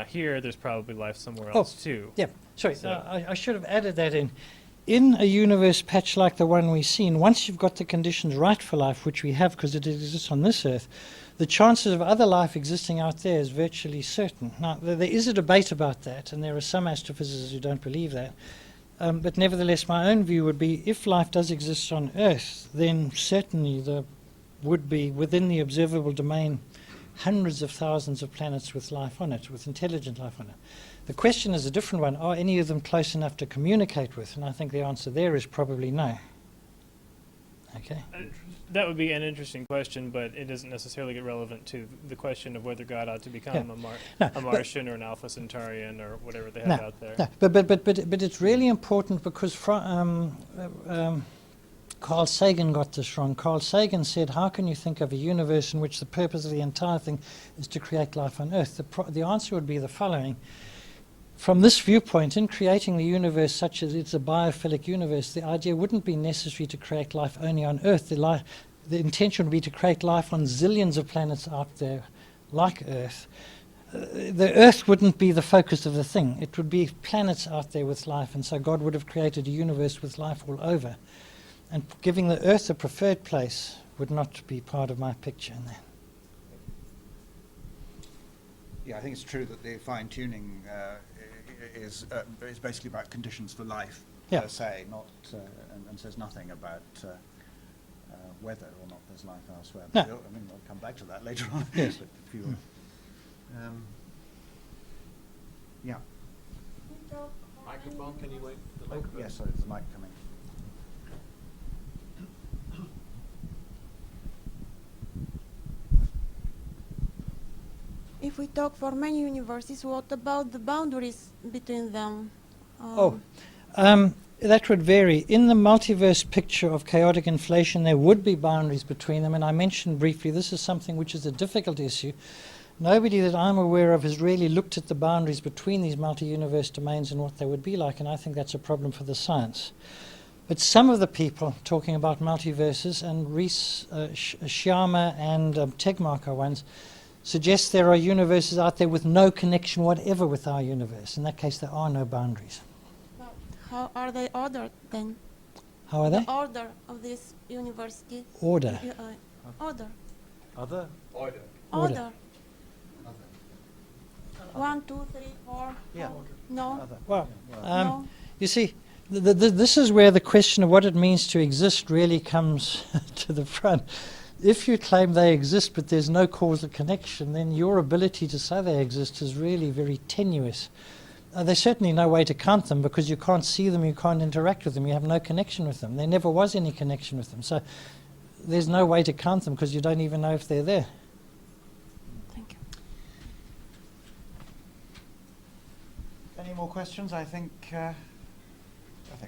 here, there's probably life somewhere else too. Yeah, sorry, I should have added that in. In a universe patch like the one we've seen, once you've got the conditions right for life, which we have because it exists on this Earth, the chances of other life existing out there is virtually certain. Now, there is a debate about that, and there are some astrophysicists who don't believe that. But nevertheless, my own view would be if life does exist on Earth, then certainly there would be, within the observable domain, hundreds of thousands of planets with life on it, with intelligent life on it. The question is a different one. Are any of them close enough to communicate with? And I think the answer there is probably no. Okay. That would be an interesting question, but it doesn't necessarily get relevant to the question of whether God ought to become a Martian or an Alpha Centaurian or whatever they have out there. No, but it's really important because Carl Sagan got this wrong. Carl Sagan said, how can you think of a universe in which the purpose of the entire thing is to create life on Earth? The answer would be the following. From this viewpoint, in creating the universe such as it's a biophilic universe, the idea wouldn't be necessary to create life only on Earth. The intention would be to create life on zillions of planets out there, like Earth. The Earth wouldn't be the focus of the thing. It would be planets out there with life, and so God would have created a universe with life all over. And giving the Earth a preferred place would not be part of my picture in that. Yeah, I think it's true that the fine-tuning is basically about conditions for life per se, not and says nothing about whether or not there's life elsewhere. No. I mean, I'll come back to that later on. Yes. But if you, yeah. Microphone, can you wait? Yes, sorry, there's a mic coming. If we talk for many universes, what about the boundaries between them? That would vary. In the multiverse picture of chaotic inflation, there would be boundaries between them, and I mentioned briefly this is something which is a difficult issue. nobody that I'm aware of has really looked at the boundaries between these multi-universe domains and what they would be like, and I think that's a problem for the science. But some of the people talking about multiverses, and Rees, Sharma and Tegmark ones, suggest there are universes out there with no connection whatever with our universe. In that case, there are no boundaries. Well, how are they ordered then? How are they? The order of this university. Order. Order. Other? Order. Order. 1, 2, 3, 4. Yeah. No. Other. Well, Well, No. you see, this is where the question of what it means to exist really comes to the front. If you claim they exist but there's no causal connection, then your ability to say they exist is really very tenuous. There's certainly no way to count them because you can't see them, you can't interact with them, you have no connection with them. There never was any connection with them. So there's no way to count them because you don't even know if they're there. Thank you. Any more questions? I think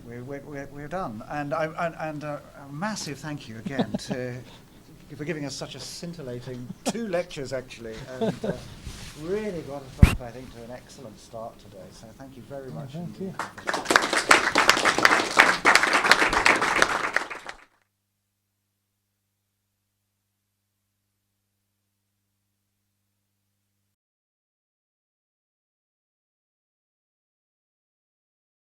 we're done. And a massive thank you again to for giving us such a scintillating 2 lectures actually, and really got us off, I think, to an excellent start today. So thank you very much. Thank you. indeed.